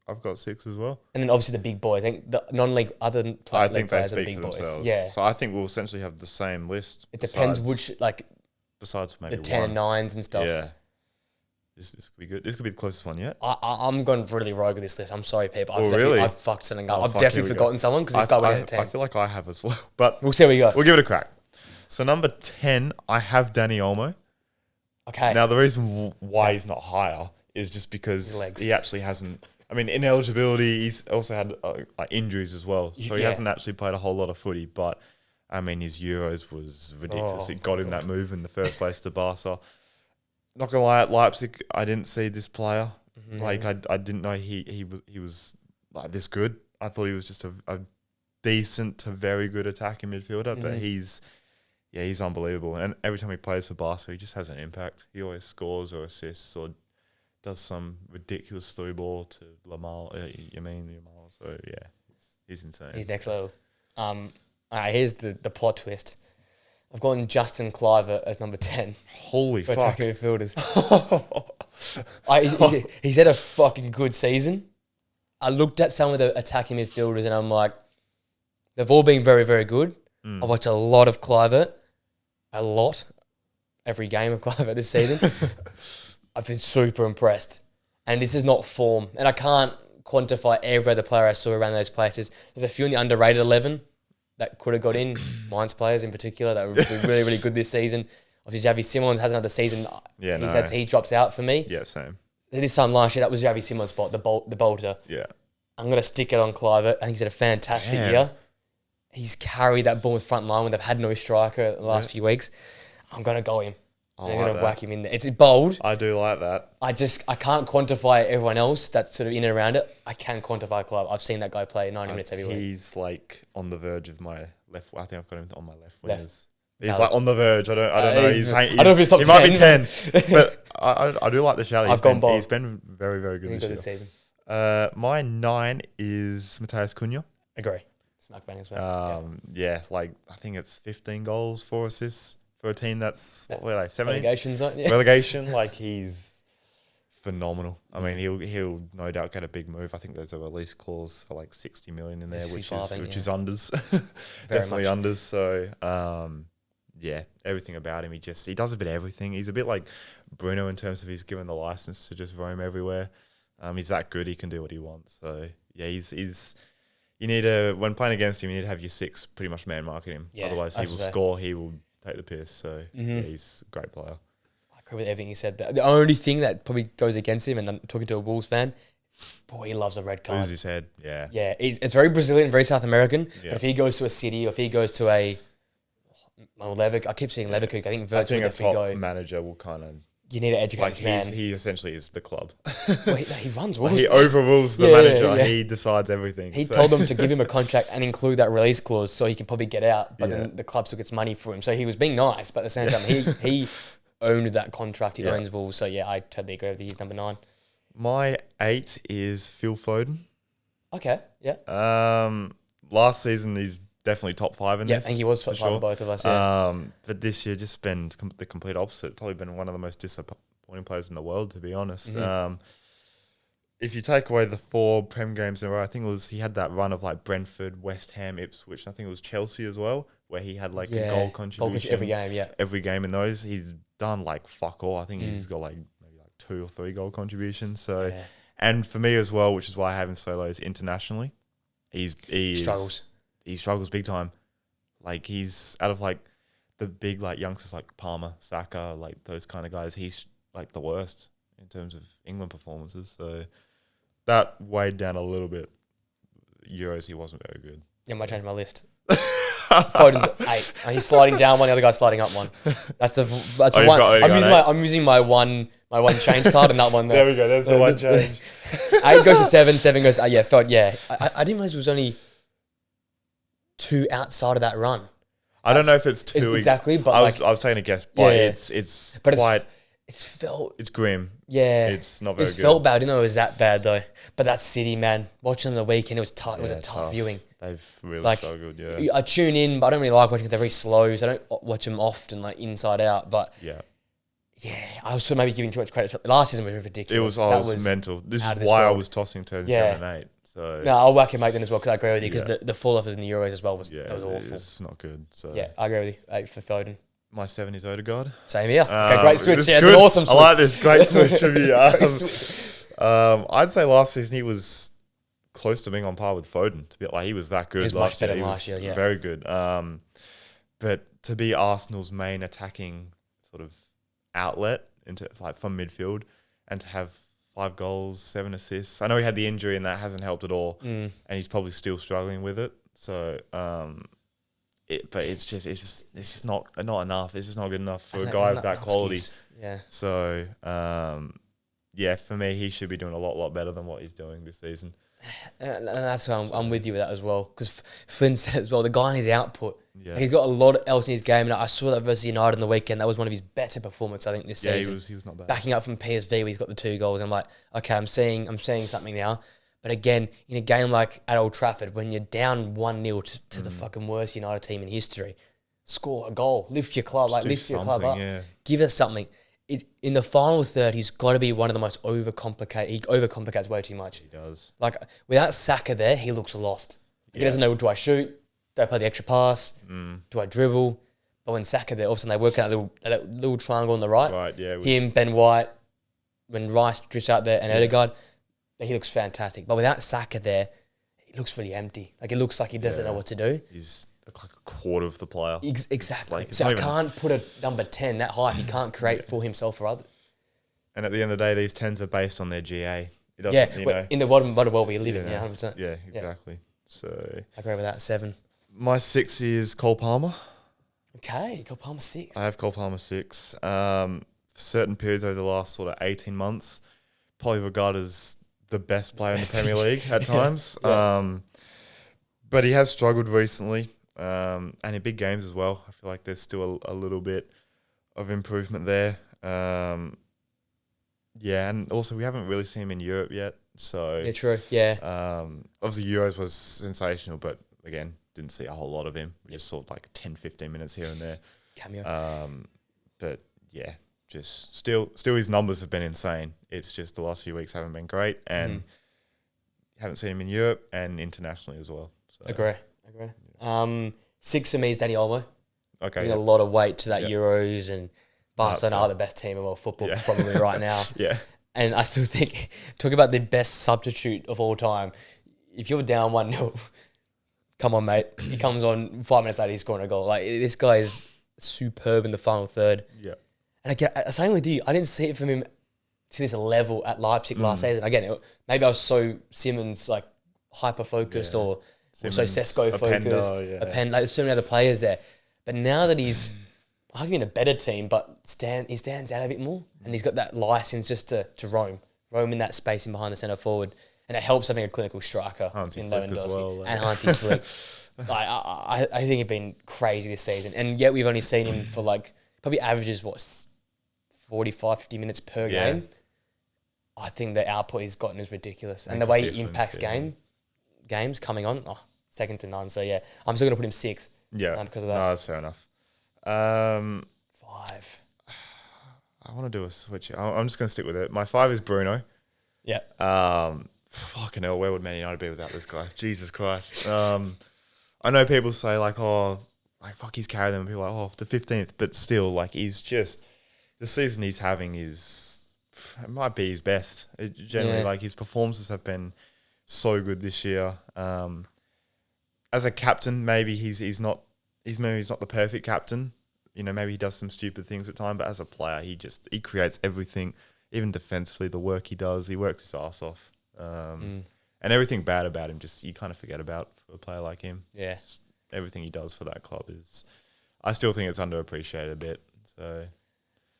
I've got 6 as well. And then obviously the big boys. I think the non-league other league players are the big boys. Themselves. Yeah. So I think we'll essentially have the same list. It depends which, like, besides maybe the 10 and 9s and stuff. Yeah. This could be good. This could be the closest one yet. I'm going really rogue with this list. I'm sorry, people. I've fucked something up. I've definitely forgotten someone because this guy went at 10. I feel like I have as well. But we'll see how we go. We'll give it a crack. So number 10, I have Dani Olmo. Okay. Now the reason why he's not higher is just because he actually hasn't. I mean, ineligibility. He's also had injuries as well, so he hasn't actually played a whole lot of footy. But I mean, his Euros was ridiculous. It got him that move in the first place to Barca. Not gonna lie, at Leipzig, I didn't see this player. Mm-hmm. Like I didn't know he was like this good. I thought he was just a decent to very good attacking midfielder, but he's unbelievable. And every time he plays for Barca, he just has an impact. He always scores or assists or does some ridiculous through ball to Yamal. So yeah, he's insane. He's next level. All right, here's the plot twist. I've gotten Justin Kluivert as number 10. Holy fuck. Attacking midfielders. He's had a fucking good season. I looked at some of the attacking midfielders and I'm like, they've all been very, very good. I've watched a lot of Kluivert. A lot. Every game of Kluivert this season. I've been super impressed. And this is not form. And I can't quantify every other player I saw around those places. There's a few in the underrated 11 that could have got in, Mainz players in particular, that were really, really good this season. Obviously, Xavi Simons has another season. He drops out for me. Yeah, same. This time last year, that was Xavi Simons' spot, the bolter. Yeah. I'm going to stick it on Kluivert. I think he's had a fantastic year. He's carried that Bournemouth front line when they've had no striker the last few weeks. I'm going to go him. I'm going to whack him in there. It's bold. I do like that. I can't quantify everyone else that's sort of in and around it. I can quantify Kluivert. I've seen that guy play 90 minutes every week. He's like on the verge of my left. I think I've got him on my left wingers. He's like on the verge. I don't know. I don't know if he's top 10. He might be 10. But I do like the shout. He's been very, very good this season. My 9 is Matheus Cunha. Agree. Smack bang as well. Like I think it's 15 goals, 4 assists for a team that's what were they, 17? Relegation zone. Yeah. Relegation, like he's phenomenal. I mean, he'll no doubt get a big move. I think there's a release clause for like 60 million in there, which is unders, definitely unders. So everything about him, he does a bit of everything. He's a bit like Bruno in terms of he's given the license to just roam everywhere. He's that good; he can do what he wants. So yeah, he's. You need when playing against him, you need to have your 6 pretty much man marking him. Yeah, otherwise, he will score. He will take the piss. So he's a great player. I agree with everything you said. The only thing that probably goes against him, and I'm talking to a Wolves fan, boy, he loves a red card. Lose his head, yeah. Yeah, it's very Brazilian, very South American. Yeah. But if he goes to a city, or if he goes to I keep saying Leverkusen. I think a top manager will kind of... You need to educate this man. He essentially is the club. Well, he runs Wolves. He overrules the manager. Yeah. He decides everything. He told them to give him a contract and include that release clause so he can probably get out. But then the club still gets money for him. So he was being nice, but at the same time, he owned that contract. He owns Wolves. So yeah, I totally agree with you. He's number 9. My 8 is Phil Foden. Okay, yeah. Last season, he's definitely top 5 in this. Yeah, I think he was top 5 for both of us, yeah. But this year, just been the complete opposite. Probably been one of the most disappointing players in the world, to be honest. If you take away the 4 Prem games in a row, I think he had that run of like Brentford, West Ham, Ipswich, and I think it was Chelsea as well, where he had like a goal contribution. Every game, yeah. Every game in those. He's done like fuck all. I think he's got like maybe like 2 or 3 goal contributions. So, and for me as well, which is why I have him so low, is internationally. He struggles. He struggles big time. Like he's out of like the big like youngsters like Palmer, Saka, like those kind of guys. He's like the worst in terms of England performances. So that weighed down a little bit. Euros, he wasn't very good. Yeah, I might change my list. Foden's 8. He's sliding down one. The other guy's sliding up one. That's a one. I'm using my one change card and that one there. There we go. There's the one change. 8 goes to 7. 7 goes. Foden. Yeah, I didn't realize it was only 2 outside of that run. I don't know if it's 2 exactly, but I was taking a guess, but it's quite. It's grim. Yeah, it's not very good. It felt bad. I didn't know it was that bad though. But that City, man, watching them the weekend, it was tough. It was a tough viewing. They've really struggled. Yeah, I tune in, but I don't really like watching because they're very slow. So I don't watch them often, like inside out. But yeah, I was sort of maybe giving too much credit. Last season was ridiculous. It was mental. This is why I was tossing turns 7 and 8. So no, I'll whack him 8 then as well because I agree with you because the fall off in the Euros as well was awful. It's not good. So yeah, I agree with you. 8 for Foden. My 7 is Odegaard. Same here. Okay, great switch. Yeah, it's an awesome switch. I like this. Great switch from you. I'd say last season he was close to being on par with Foden. To be like he was that good. He was much better than last year. Yeah, very good. But to be Arsenal's main attacking sort of outlet into like from midfield, and to have 5 goals, 7 assists. I know he had the injury and that hasn't helped at all, and he's probably still struggling with it. So. But it's just not enough. It's just not good enough for a guy of that quality. Yeah. So for me, he should be doing a lot better than what he's doing this season. And that's why I'm with you with that as well. Because Flynn said as well, the guy in his output, he's got a lot else in his game. And I saw that versus United on the weekend. That was one of his better performances, I think, this season. He was not bad. Backing up from PSV, where he's got the 2 goals. And I'm like, okay, I'm seeing something now. But again, in a game like at Old Trafford, when you're down 1-0 to the fucking worst United team in history, score a goal, lift your club, lift your club up, give us something. In the final third, he's got to be one of the most overcomplicated. He overcomplicates way too much. He does. Like without Saka there, he looks lost. He doesn't know, do I shoot? Do I play the extra pass? Do I dribble? But when Saka there, all of a sudden they work out that little triangle on the right. Right, yeah. Him, Ben White, when Rice drifts out there, and Odegaard. He looks fantastic. But without Saka there, he looks really empty. Like, it looks like he doesn't know what to do. He's like a quarter of the player. Exactly. So I can't put a number 10 that high if he can't create for himself or others. And at the end of the day, these 10s are based on their GA. It doesn't, in the modern world we live in, 100%. Yeah, exactly. So I agree with that, 7. My 6 is Cole Palmer. Okay, Cole Palmer 6. I have Cole Palmer 6. For certain periods over the last sort of 18 months, probably regarded as the best player in the Premier League at times. But he has struggled recently, and in big games as well. I feel like there's still a little bit of improvement there. And also we haven't really seen him in Europe yet. So true. Yeah. Obviously Euros was sensational, but again, didn't see a whole lot of him. We just saw like 10, 15 minutes here and there. Cameo. But yeah, just still his numbers have been insane. It's just the last few weeks haven't been great, and haven't seen him in Europe and internationally as well. So. Agree. Yeah. 6 for me is Danny Olmo. Okay. A lot of weight to that Euros, and Barcelona are the best team in world football probably right now. Yeah. And I still think, talk about the best substitute of all time. If you're down 1-0, come on, mate. He comes on 5 minutes later, he's scoring a goal. Like, this guy is superb in the final third. Yeah. And again, same with you. I didn't see it from him to this level at Leipzig last season. Again, maybe I was so Simmons, like, hyper-focused or so Sesko-focused. Like, there's so many other players there. But now that he's arguably in a better team, but he stands out a bit more, and he's got that license just to roam in that space in behind the centre forward, and it helps having a clinical striker in Lewandowski and Hansi Flick. I think he's been crazy this season, and yet we've only seen him for like probably averages 45, 50 minutes per game. I think the output he's gotten is ridiculous, and the way he impacts games coming on, second to none. So yeah, I'm still gonna put him 6. Yeah, because of that. No, that's fair enough. 5. I want to do a switch. I'm just going to stick with it. My 5 is Bruno. Yeah. Fucking hell, where would Man United be without this guy? Jesus Christ. I know people say like, fuck, he's carried them. And people are like, the 15th. But still, like, he's just, the season he's having it might be his best. Generally, like, his performances have been so good this year. As a captain, maybe he's not the perfect captain. You know, maybe he does some stupid things at times, but as a player, he creates everything, even defensively, the work he does, he works his ass off. And everything bad about him, just you kind of forget about for a player like him. Yeah. Just everything he does for that club I still think it's underappreciated a bit. So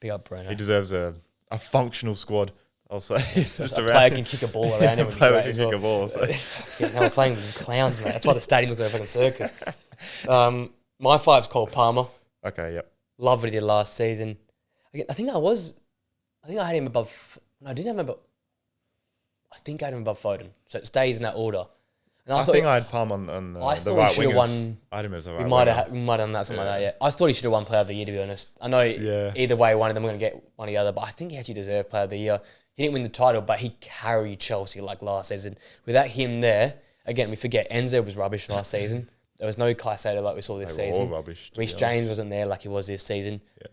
big up Bruno. He deserves a functional squad. I'll say just a player can kick a ball around him. Player can kick a ball. So. Now we're playing with clowns, mate. That's why the stadium looks like a fucking circus. My 5's Cole Palmer. Okay, yep. Love what he did last season. Again, I think I had him above. No, I didn't have him above. I think I had him above Foden. So it stays in that order. And I think I had Palmer on the right wingers. I had him as a right winger. We might have done that, something like that, yeah. I thought he should have won Player of the Year, to be honest. I know either way, one of them are going to get one or the other, but I think he actually deserved Player of the Year. He didn't win the title, but he carried Chelsea like last season. Without him there, again, we forget Enzo was rubbish last season. There was no Caicedo like we saw this season. All rubbish. Reece James wasn't there like he was this season. Yeah.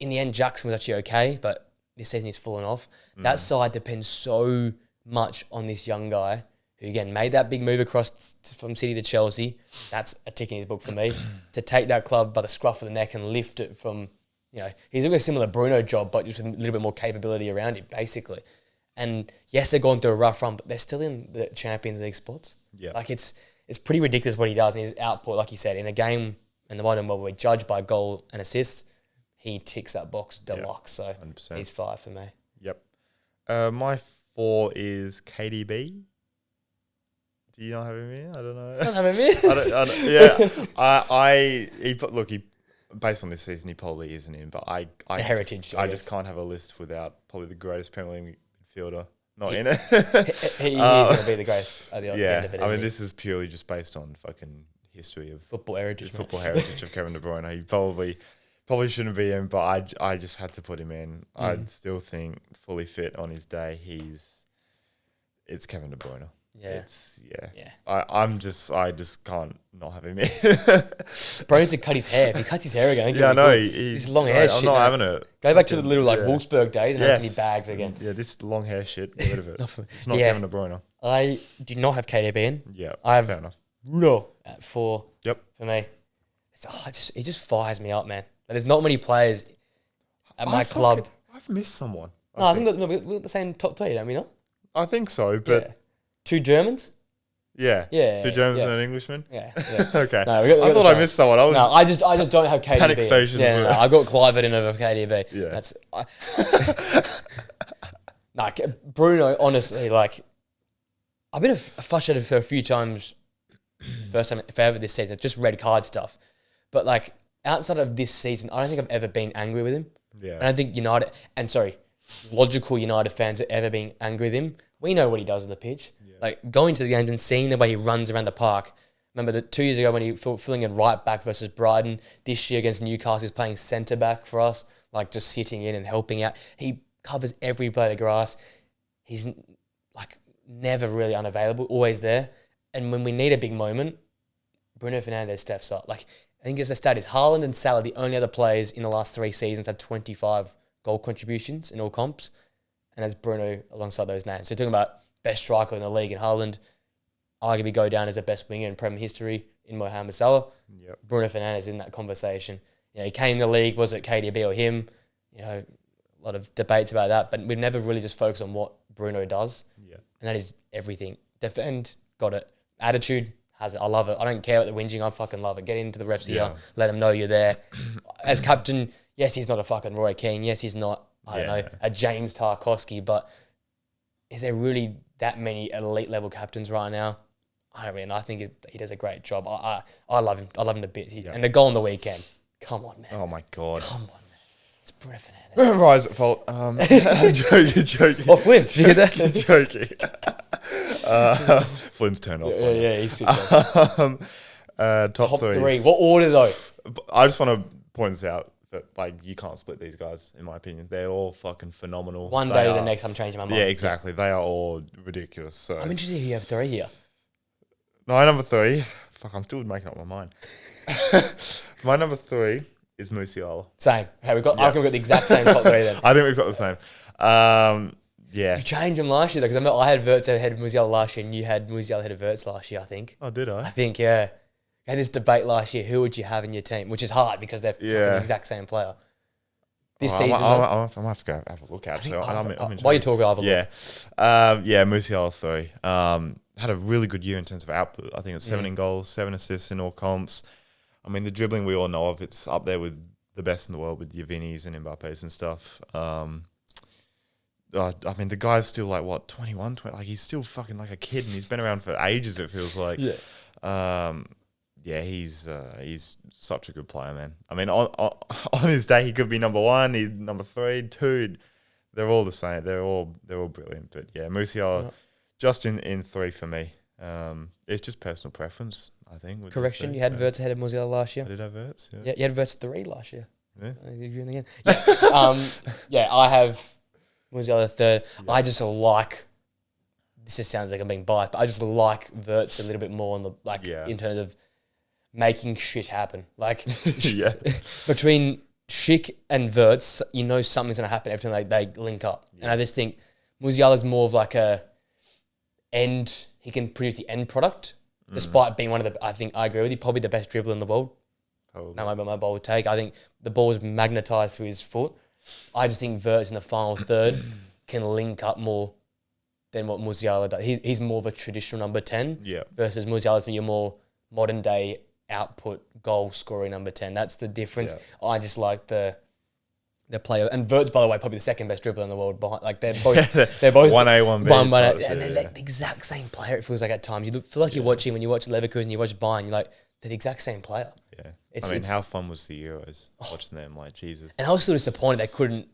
In the end, Jackson was actually okay, but this season he's fallen off. That side depends so much on this young guy who, again, made that big move across from City to Chelsea. That's a tick in his book for me. To take that club by the scruff of the neck and lift it from, he's doing a similar Bruno job, but just with a little bit more capability around him, basically. And yes, they're going through a rough run, but they're still in the Champions League spots. Yeah. Like, it's pretty ridiculous what he does, and his output, like you said, in a game in the modern world where we're judged by goal and assists, he ticks that box deluxe. So 100%. He's 5 for me. Yep. My 4 is KDB. Do you not have him here? I don't know. I don't have him here. He based on this season, he probably isn't in, but I just can't have a list without probably the greatest Premier League midfielder not in it. He is going to be the greatest at the end of it. I mean, this is purely just based on fucking history of football heritage of Kevin De Bruyne. He probably shouldn't be in, but I just had to put him in. I still think fully fit on his day, it's Kevin De Bruyne. Yeah. I just can't not have him in. Bro's to cut his hair. If he cuts his hair again, I know. He's long hair shit. I'm not having it. Go back to the little Wolfsburg days and open his bags again. Yeah, this long hair shit. Get rid of it. It's not Kevin De Bruyne. I do not have KDB in. Yeah, I have fair enough. Bruno at 4. Yep. For me, he just fires me up, man. There's not many players at my club. I've missed someone. I think we're the same top 3, don't we not? I think so, but 2 Germans. Yeah. 2 Germans and an Englishman. Yeah. Okay. No, I thought I missed someone. I just don't have KDB. Panic stations. I got Clivert in over KDB. Yeah. Bruno, honestly, like, I've been frustrated for a few times. First time ever this season, just red card stuff. But like outside of this season, I don't think I've ever been angry with him. Yeah. And I think logical United fans have ever been angry with him. We know what he does on the pitch. Yeah. Like going to the games and seeing the way he runs around the park, Remember that 2 years ago when he filling in right back versus Brighton. This year against Newcastle, he's playing centre back for us, like just sitting in and helping out. He covers every blade of grass. He's like never really unavailable, always there. And when we need a big moment, Bruno Fernandes steps up. Like I think as the stat is Haaland and Salah, the only other players in the last 3 seasons have 25 goal contributions in all comps, and as Bruno alongside those names. So talking about best striker in the league in Haaland, arguably go down as the best winger in Premier history in Mohamed Salah. Yep. Bruno Fernandes in that conversation. You know, he came in the league, was it KDB or him? You know, a lot of debates about that, but we've never really just focused on what Bruno does. Yeah. And that is everything. Defend, got it. Attitude, has it. I love it. I don't care what the whinging. I fucking love it. Get into the refs here. Let them know you're there. As captain, yes, he's not a fucking Roy Keane. Yes, he's not, I don't know, a James Tarkowski. But is there really that many elite level captains right now? I don't really know. I think he does a great job. I love him. I love him to bits. And the goal on the weekend. Come on, man. Oh, my God. Come on, man. It's Bruno Fernandes. Rise at fault. I'm joking. Oh, Flynn. Did you hear that? Joking. Flynn's turned off. Yeah, he's super. Top three. What order, though? I just want to point this out. That, like, you can't split these guys, in my opinion. They're all fucking phenomenal. One day to the next, I'm changing my mind. Yeah, exactly. They are all ridiculous. So I'm interested if you have 3 here. My number 3. Fuck, I'm still making up my mind. My number 3 is Musiala. Same. Hey, I reckon we've got the exact same top 3 then. I think we've got the same. Yeah. You changed them last year, though, because I had Wirtz ahead of Musiala last year, and you had Musiala ahead of Wirtz last year, I think. Oh, did I? I think, yeah. We had this debate last year, who would you have in your team? Which is hard, because they're fucking the exact same player. This season, I might have to go have a look at it. So while you're talking, I'll have a look. Yeah, Musiala 3. Had a really good year in terms of output. I think it's 17 goals, 7 assists in all comps. I mean, the dribbling we all know of, it's up there with the best in the world with your Vinnies and Mbappes and stuff. I mean, the guy's still like, what, 21? Like, he's still fucking like a kid, and he's been around for ages, it feels like. Yeah, he's such a good player, man. I mean, on his day, he could be number 1, he's number 3, 2. They're all the same. They're all brilliant. But yeah, Musiala just in 3 for me. It's just personal preference, I think. Correction, you had Wirtz ahead of Musiala last year. I did have Wirtz, yeah. You had Wirtz 3 last year. Yeah. Again. Yeah, I have Musiala 3rd. Yeah. I just like, this just sounds like I'm being biased, but I just like Wirtz a little bit more on the in terms of making shit happen. Like between Schick and Wirtz, you know something's going to happen every time they link up. Yeah. And I just think Musiala's more of like he can produce the end product, despite being one of the, I agree with you, probably the best dribbler in the world. That might be my bold take. I think the ball is magnetised through his foot. I just think Wirtz in the final third can link up more than what Musiala does. He's more of a traditional number 10 versus Musiala's your more modern day output goal scoring number 10. That's the difference. Yeah. I just like the player. And Wirtz, by the way, probably the second best dribbler in the world. Behind, like they're both 1A, 1B. 1A. And they're the exact same player, it feels like at times. You feel like you're watching, when you watch Leverkusen, you watch Bayern, you're like, they're the exact same player. Yeah. I mean, how fun was the Euros watching them? Like, Jesus. And I was still disappointed they couldn't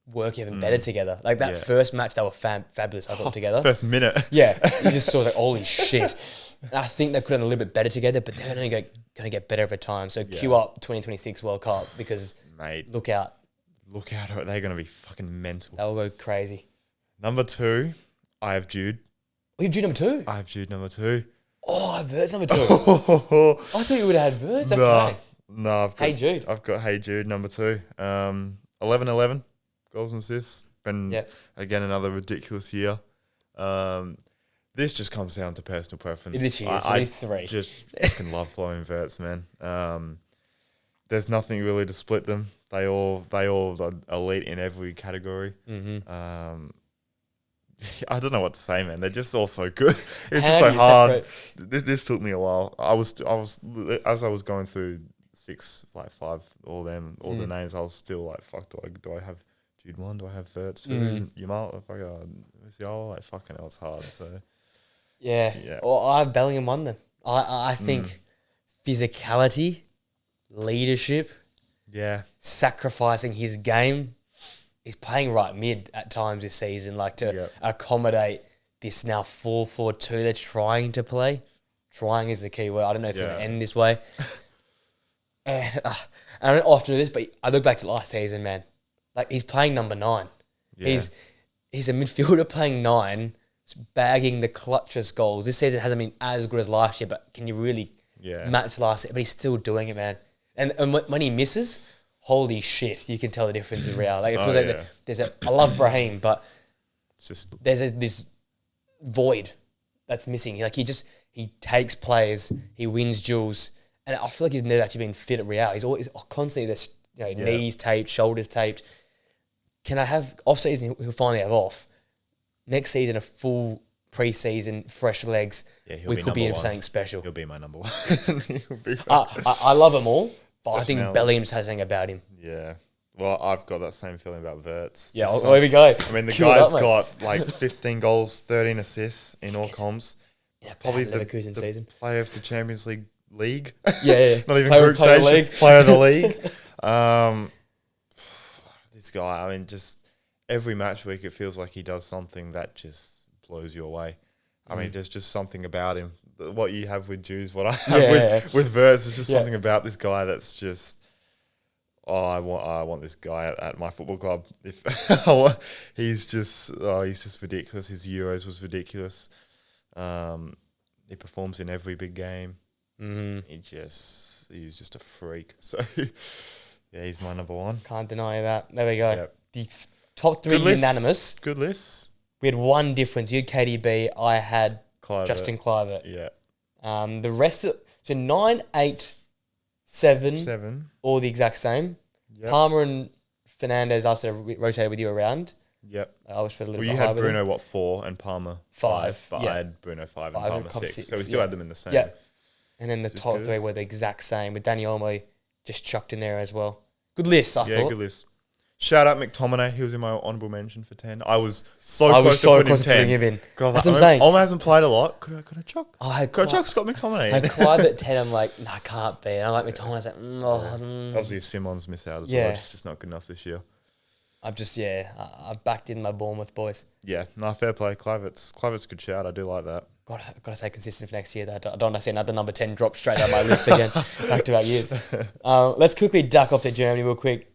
work even better together. Like that first match, they were fabulous, I thought, together. First minute. Yeah. You just saw like, holy shit. And I think they could have done a little bit better together, but they're only going to get better over time. So queue up 2026 World Cup because, mate, look out. Look out. They're going to be fucking mental. They'll go crazy. Number 2, I have Jude. Oh, you have Jude number 2? I have Jude number 2. Oh, I have Wirtz number 2. I thought you would have had Wirtz. Okay. No, Hey Jude. I've got Hey Jude number 2. 11 goals and assists. Been again another ridiculous year. This just comes down to personal preference. It is. These 3. Just fucking love flowing Wirtz, man. There's nothing really to split them. They all are elite in every category. Mm-hmm. I don't know what to say, man. They're just all so good. It's just so hard. This took me a while. I was as I was going through 5, all the names. I was still like, fuck. Do I have Jude 1? Do I have Wirtz 2? Yamal? Like fucking hell, it's hard. So yeah. Well, I have Bellingham 1 then. I think physicality, leadership, sacrificing his game. He's playing right mid at times this season, like to accommodate this now 4-4-2 they're trying to play. trying is the key word. I don't know if it's going to end this way. And I don't often do this, but I look back to last season, man. Like, he's playing number 9. Yeah. He's a midfielder playing 9, bagging the clutchest goals. This season hasn't been as good as last year, but can you really match last year? But he's still doing it, man. And when he misses, holy shit, you can tell the difference in Real. Like, it feels like I love Brahim, but it's just there's this void that's missing. Like, he takes plays, he wins duels, and I feel like he's never actually been fit at Real. He's always constantly this, knees taped, shoulders taped. Can I have off season? He'll finally have off. Next season, a full pre-season, fresh legs. Yeah, we could be in for something special. He'll be my number 1. I love them all, but I think Bellingham has something about him. Yeah. Well, I've got that same feeling about Wirtz. Yeah, there we go. I mean, the guy's got like 15 goals, 13 assists in all comms. Yeah, probably the season. Player of the Champions League. Yeah. Not even group stage. Player of the league. This guy, I mean, just every match week, it feels like he does something that just blows you away. I mean, there's just something about him. What you have with Jews, what I have with Wirtz, is just something about this guy that's just, I want this guy at my football club. He's just ridiculous. His Euros was ridiculous. He performs in every big game. He's just a freak. So yeah, he's my number 1. Can't deny that. There we go. Yep. The top 3 unanimous. Good list. We had one difference. You had KDB. I had Justin Kluivert. Yeah. The rest of so 9, 8, 7, all the exact same. Yep. Palmer and Fernandez, I sort of rotated with you around. Yep. I was a little bit you had Bruno 4 and Palmer 5, but I had Bruno 5 and Palmer 6. So we still had them in the same. Yeah. And then the top 3 were the exact same, with Danny Olmo just chucked in there as well. Good list, I thought. Yeah, good list. Shout out McTominay. He was in my honourable mention for 10. I was so close to putting him in. That's what I'm saying. Olmo hasn't played a lot. Could I chuck? I had chuck Scott McTominay. I had Clive at 10. I'm like, no, I can't be. And I like McTominay. I was like, Obviously, if Simon's miss out as well, it's just not good enough this year. I backed in my Bournemouth boys. Yeah, no, fair play. Kluivert's a good shout. I do like that. Got to stay consistent for next year. I don't want to see another number 10 drop straight out my list again. Back to back years. Let's quickly duck off to Germany real quick.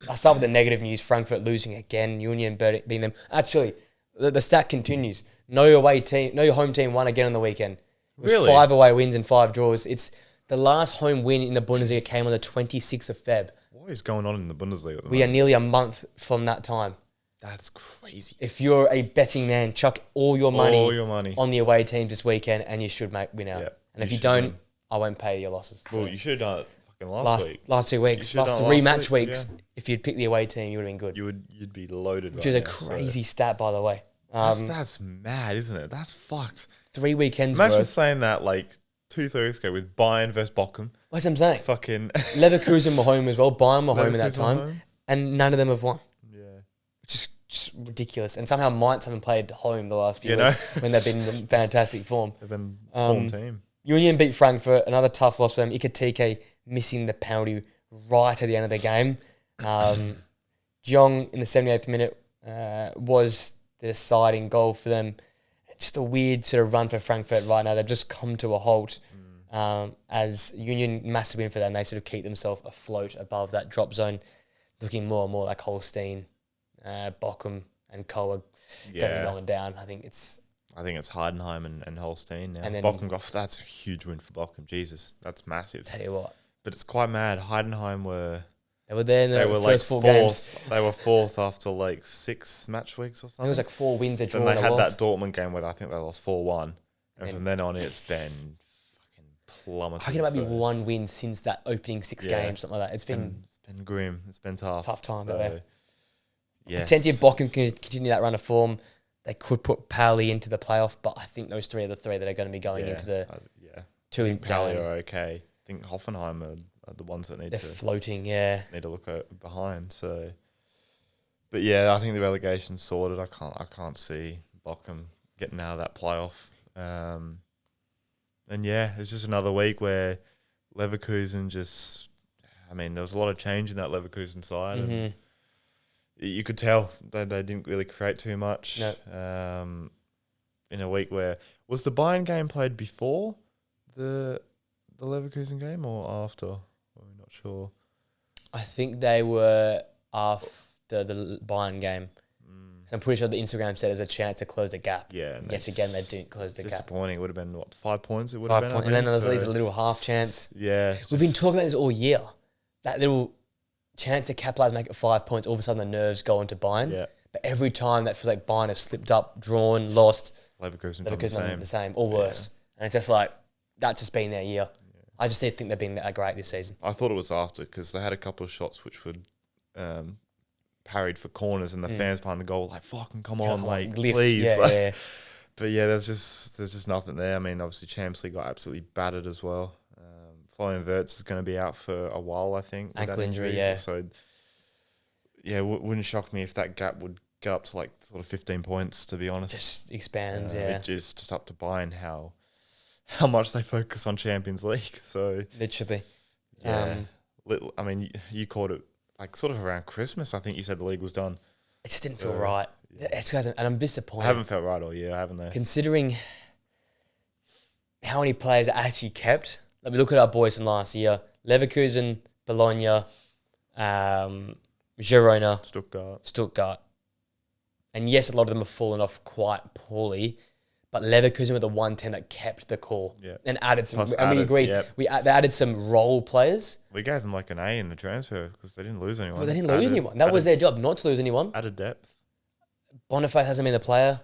I'll start with the negative news. Frankfurt losing again. Union beating them. Actually, the stat continues. No home team won again on the weekend. It was really? 5 away wins and 5 draws. It's the last home win in the Bundesliga came on the 26th of Feb. What is going on in the Bundesliga at the We are nearly a month from that time. That's crazy. If you're a betting man, chuck all your money on the away teams this weekend, and you should win out. Yep, and if you don't, I won't pay your losses. Well, you should have done it fucking last week. Last 2 weeks. Last 3 match weeks. Yeah. If you'd picked the away team, you would have been good. You'd be loaded. Which is a crazy stat, by the way. That's mad, isn't it? That's fucked. 3 weekends. Imagine saying that like 2 weeks ago with Bayern versus Bochum. What's I'm saying? Fucking Leverkusen were home as well. Bayern were home at that time, and none of them have won. Yeah, which is just ridiculous. And somehow Mainz haven't played home the last few weeks when they've been in fantastic form. They've been form team. Union beat Frankfurt. Another tough loss for them. Ikatike missing the penalty right at the end of the game. Jong in the 78th minute was the deciding goal for them. Just a weird sort of run for Frankfurt right now. They've just come to a halt. As Union, massive win for them. They sort of keep themselves afloat above that drop zone, looking more and more like Holstein, Bochum and Koa going down. I think it's Heidenheim and Holstein now. And then Bochum, that's a huge win for Bochum. Jesus, that's massive. Tell you what. But it's quite mad. Heidenheim They were there in the first 4 games. They were 4th after like 6 match weeks or something. It was like 4 wins a draw. Then they had that Dortmund game where I think they lost 4-1. And from then on, it's been plummeted. I think it might be 1 win since that opening 6 games, something like that. It's been grim. It's been tough. Tough time. So, potentially if Bochum can continue that run of form, they could put Pauli into the playoff, but I think those 3 are the 3 that are going to be going into the 2 in Pauli are okay. I think Hoffenheim are the ones that they're floating, need to look behind. So, but I think the relegation's sorted. I can't see Bochum getting out of that playoff. And it's just another week where Leverkusen there was a lot of change in that Leverkusen side. Mm-hmm. And you could tell they didn't really create too much. No. in a week where was the Bayern game played before the Leverkusen game or after? We're not sure. I think they were after the Bayern game. So I'm pretty sure the Instagram said there's a chance to close the gap. Yeah. And yet again, they didn't close the gap. Disappointing. It would have been, 5 points? It would have been. And then there was at least a little half chance. Yeah. We've been talking about this all year. That little chance to capitalise, make it 5 points, all of a sudden the nerves go into Bayern. Yeah. But every time that feels like Bayern have slipped up, drawn, lost. Leverkusen the same, or worse. And it's just like, that's just been their year. Yeah. I just didn't think they've been that great this season. I thought it was after because they had a couple of shots which would parried for corners and the fans behind the goal were like, fucking come on, like, lift. Please. Yeah, yeah. But yeah, there's just nothing there. I mean, obviously Champions League got absolutely battered as well. Florian Wirtz is going to be out for a while, I think. Ankle injury, yeah. So, yeah, wouldn't shock me if that gap would get up to like sort of 15 points, to be honest. Just expands, yeah. It's just up to Bayern how much they focus on Champions League. So literally. Yeah. I mean, you called it like sort of around Christmas. I think you said the league was done. It just didn't feel right. Yeah. And I'm disappointed. I haven't felt right all year, haven't they? Considering how many players are actually kept. Let me look at our boys from last year. Leverkusen, Bologna, Girona, Stuttgart. And yes, a lot of them have fallen off quite poorly, but Leverkusen were the one team that kept the core and added some. We agreed. Yep. They added some role players. We gave them like an A in the transfer because they didn't lose anyone. Well, they didn't lose anyone. That was their job, not to lose anyone. Added depth. Boniface hasn't been the player.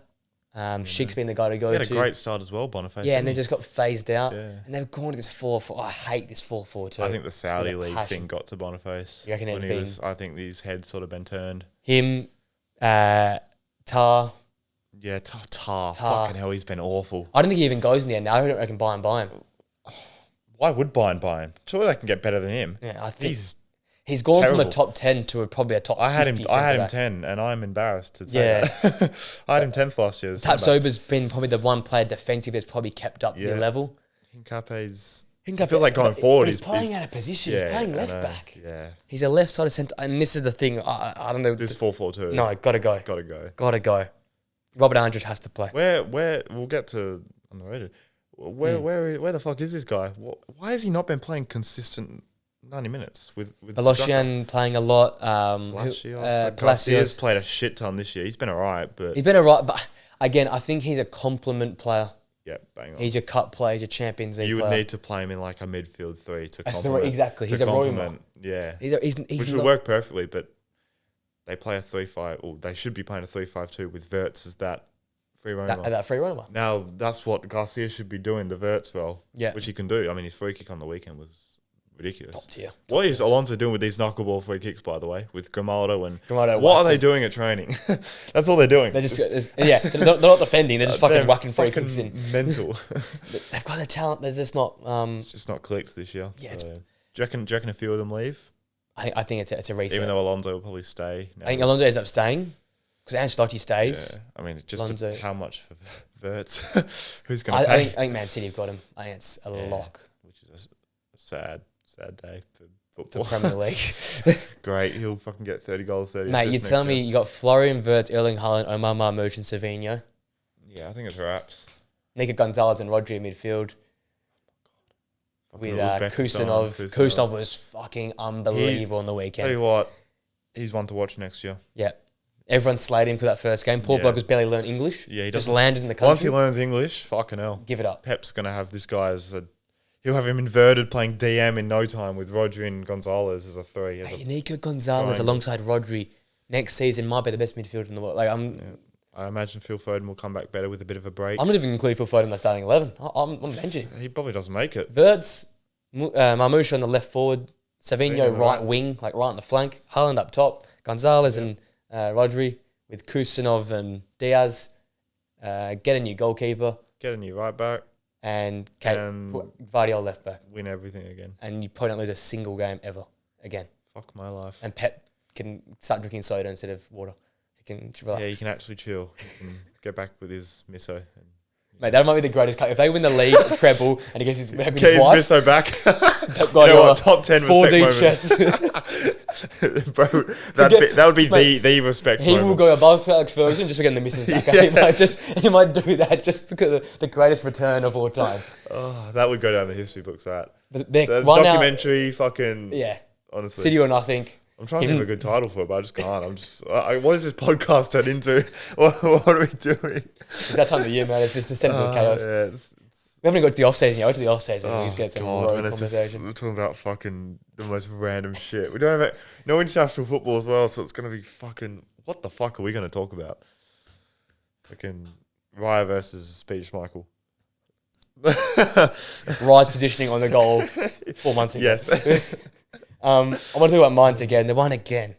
Schick's been the guy to go to. He had a great start as well, Boniface. Yeah, and they just got phased out. Yeah. And they've gone to this 4-4. I hate this 4-4-2. I think the Saudi league thing got to Boniface. You reckon it's been... I think his head's sort of been turned. Him, Tar. Yeah, Tar. Fucking hell, he's been awful. I don't think he even goes in there now. I don't reckon buy him. Why would Bayern buy him? Surely they can get better than him. Yeah, I think he's gone terrible. from a top 10 to probably a top 50. I had him 10, and I'm embarrassed to say that. I had him 10th last year. Tapsoba's been probably the one player defensive that's probably kept up the level. Hincape's... It feels like going forward. He's playing out of position. He's playing left back. Yeah. He's a left side of centre. And this is the thing. I don't know. This 4-4-2. No, got to go. Got to go. Robert Andrich has to play. Where we'll get to underrated. Where the fuck is this guy? Why has he not been playing consistent 90 minutes with Velocian playing a lot. Palacios played a shit ton this year. He's been alright, but again, I think he's a complement player. Yeah, bang on. He's a cup player. He's a Champions League player. You would need to play him in like a midfield 3 to complement. Exactly. He's a Roma. Yeah. He's which would work perfectly, but they play a 3-5, or they should be playing a 3-5-2 with Wirtz as that free roamer. That free roamer. Now, that's what Garcia should be doing, the Wirtz role, which he can do. I mean, his free kick on the weekend was ridiculous. Top tier. What is Alonso doing with these knuckleball free kicks, by the way, with Grimaldo and what are they doing at training? That's all they're doing. They're they're not defending. They're just fucking whacking free kicks in. Mental. They've got the talent. They're just not. It's just not clicked this year. Yeah. So. Do you reckon a few of them leave? I think it's a reset. Even though Alonso will probably stay. I think Alonso ends up staying because Ancelotti stays. Yeah. I mean, just how much for Wirtz? Who's going to pay? I think Man City have got him. I think it's a lock. Which is a sad day for football. For Premier League. Great. He'll fucking get 30 goals, 30 Mate, you tell me you got Florian Wirtz, Erling Haaland, Omar Marmoush and Savinho. Yeah, I think it's wraps. Nico Gonzalez and Rodri in midfield. With Kusanov. Kusanov was fucking unbelievable on the weekend. Tell you what, he's one to watch next year. Yeah. Everyone slayed him for that first game. Poor bloke was barely learned English. Yeah, he just landed in the country. Once he learns English, fucking hell. Give it up. Pep's going to have this guy he'll have him inverted playing DM in no time with Rodri and Gonzalez as a 3. Nico Gonzalez alongside Rodri next season might be the best midfielder in the world. I imagine Phil Foden will come back better with a bit of a break. I'm not even including Phil Foden in my starting 11. I'm benching. He probably doesn't make it. Wirtz, Marmoush on the left forward, Savinho right wing, like right on the flank, Haaland up top, Gonzalez and Rodri with Kusanov and Diaz. Get a new goalkeeper. Get a new right back. And Vardiol left back. Win everything again. And you probably don't lose a single game ever again. Fuck my life. And Pep can start drinking soda instead of water. He can relax. Yeah, he can actually chill. He can get back with his miso. And, Mate, that might be the greatest cut. If they win the league treble and he gets his wife, Misso back. Pep Guardiola, top 10 4D respect chess. Bro, that would be the respect He moment. will go above Alex Ferguson just for getting the misses back. He might do that just because of the greatest return of all time. Oh, that would go down the history books, that. But The right documentary, fucking... Yeah. Honestly. City or Nothing. I'm trying to think of a good title for it, but I just can't. What is this podcast turned into? What are we doing? It's that time of the year, man. It's the centre of chaos. Yeah, we haven't even got to the off-season yet. Go to the off-season. We just get some road we're talking about fucking the most random shit. We don't have no international football as well, so it's going to be fucking... What the fuck are we going to talk about? Fucking Raya versus Speech Michael. Raya's positioning on the goal 4 months ago. Yes. I want to talk about Mainz again. They won again.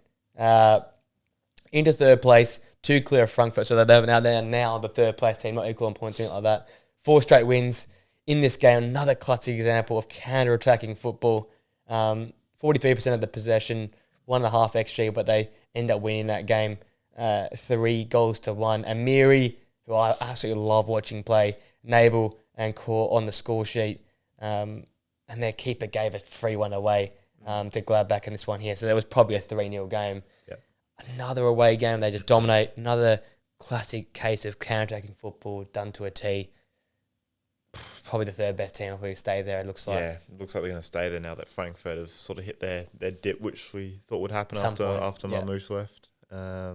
Into third place, 2 clear of Frankfurt. So they're now the third place team, not equal on points, anything like that. 4 straight wins in this game. Another classic example of counter-attacking football. 43% of the possession, 1.5 XG, but they end up winning that game 3-1. And Miri, who I absolutely love watching play, Nabel and Core on the score sheet. And their keeper gave a 3-1 away to Gladbach in this one here. So there was probably a 3-0 game. Yep. Another away game. They just dominate. Another classic case of counter-attacking football done to a T. Probably the third best team if we stay there, it looks like. Yeah, it looks like they're going to stay there now that Frankfurt have sort of hit their dip, which we thought would happen after Marmouche left. I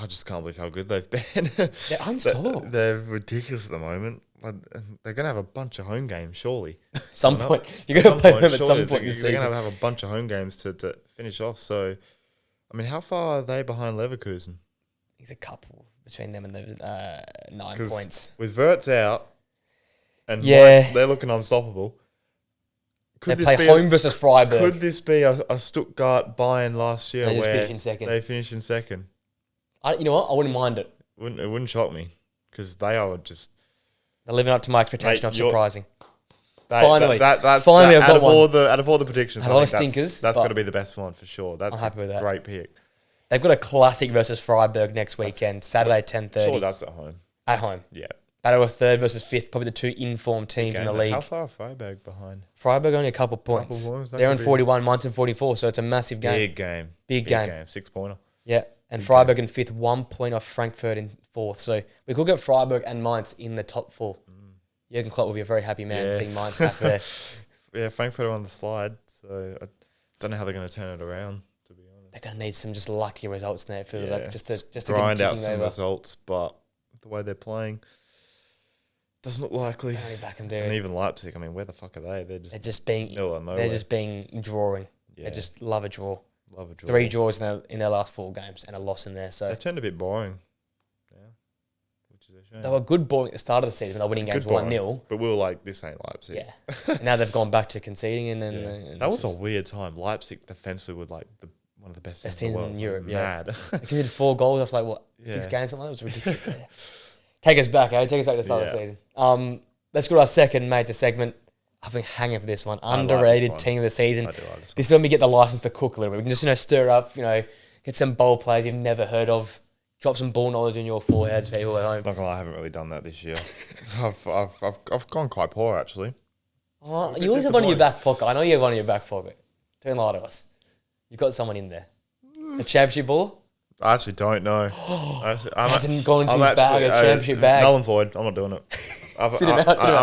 just can't believe how good they've been. They're unstoppable. They're ridiculous at the moment. They're going to have a bunch of home games, surely. You're going to play them at some point this season. They're going to have a bunch of home games to finish off. So, I mean, how far are they behind Leverkusen? There's a couple between them and the 9 points. With Wirtz out, and they're looking unstoppable. They play home versus Freiburg. Could this be a Stuttgart Bayern last year They where finish in second. they finish in second? You know what? I wouldn't mind it. It wouldn't shock me because they are just... They're living up to my expectation of surprising. Finally, I've got one. Out of all the predictions, a lot of stinkers. That's got to be the best one for sure. That's I'm happy with that. Great pick. They've got a classic versus Freiburg next weekend, Saturday 10:30. Sure, that's at home. At home. Yeah. Battle of third versus fifth, probably the 2 informed teams in the league. How far are Freiburg behind? Freiburg only a couple points. They're on 41, Mainz in 44, so it's a massive game. Big game. 6-pointer. Yeah, and Freiburg in fifth, 1 point off Frankfurt in fourth. So we could get Freiburg and Mainz in the top 4. Jurgen Klopp will be a very happy man seeing Mainz back there. Yeah, Frankfurt are on the slide, so I don't know how they're going to turn it around, to be honest. They're going to need some just lucky results now, it feels like, just to grind out over. some results, but the way they're playing doesn't look likely. And even Leipzig, I mean, where the fuck are they? They're just being drawing. Yeah. They just love a draw. 3 3 draws in their last 4 games and a loss in there. So they turned a bit boring. Yeah, which is a shame. They were good boring at the start of the season. They're winning games 1-0. But we were like, this ain't Leipzig. Yeah. And now they've gone back to conceding. And that was a weird time. Leipzig defensively were like one of the best teams in Europe. Mad. They conceded 4 goals after 6 games, something like that. It was ridiculous. Take us back, Take us back to the start of the season. Let's go to our second major segment. I've been hanging for this one. Underrated team of the season. This is when we get the license to cook a little bit. We can just stir up, get some bold players you've never heard of. Drop some ball knowledge in your foreheads, people at home. Not gonna lie, I haven't really done that this year. I've gone quite poor actually. Oh, you always have one in your back pocket. I know you have one in your back pocket. Don't lie to us. You've got someone in there. A championship ball? I actually don't know. Hasn't gone into his bag, a championship bag. Null and void. I'm not doing it. I'm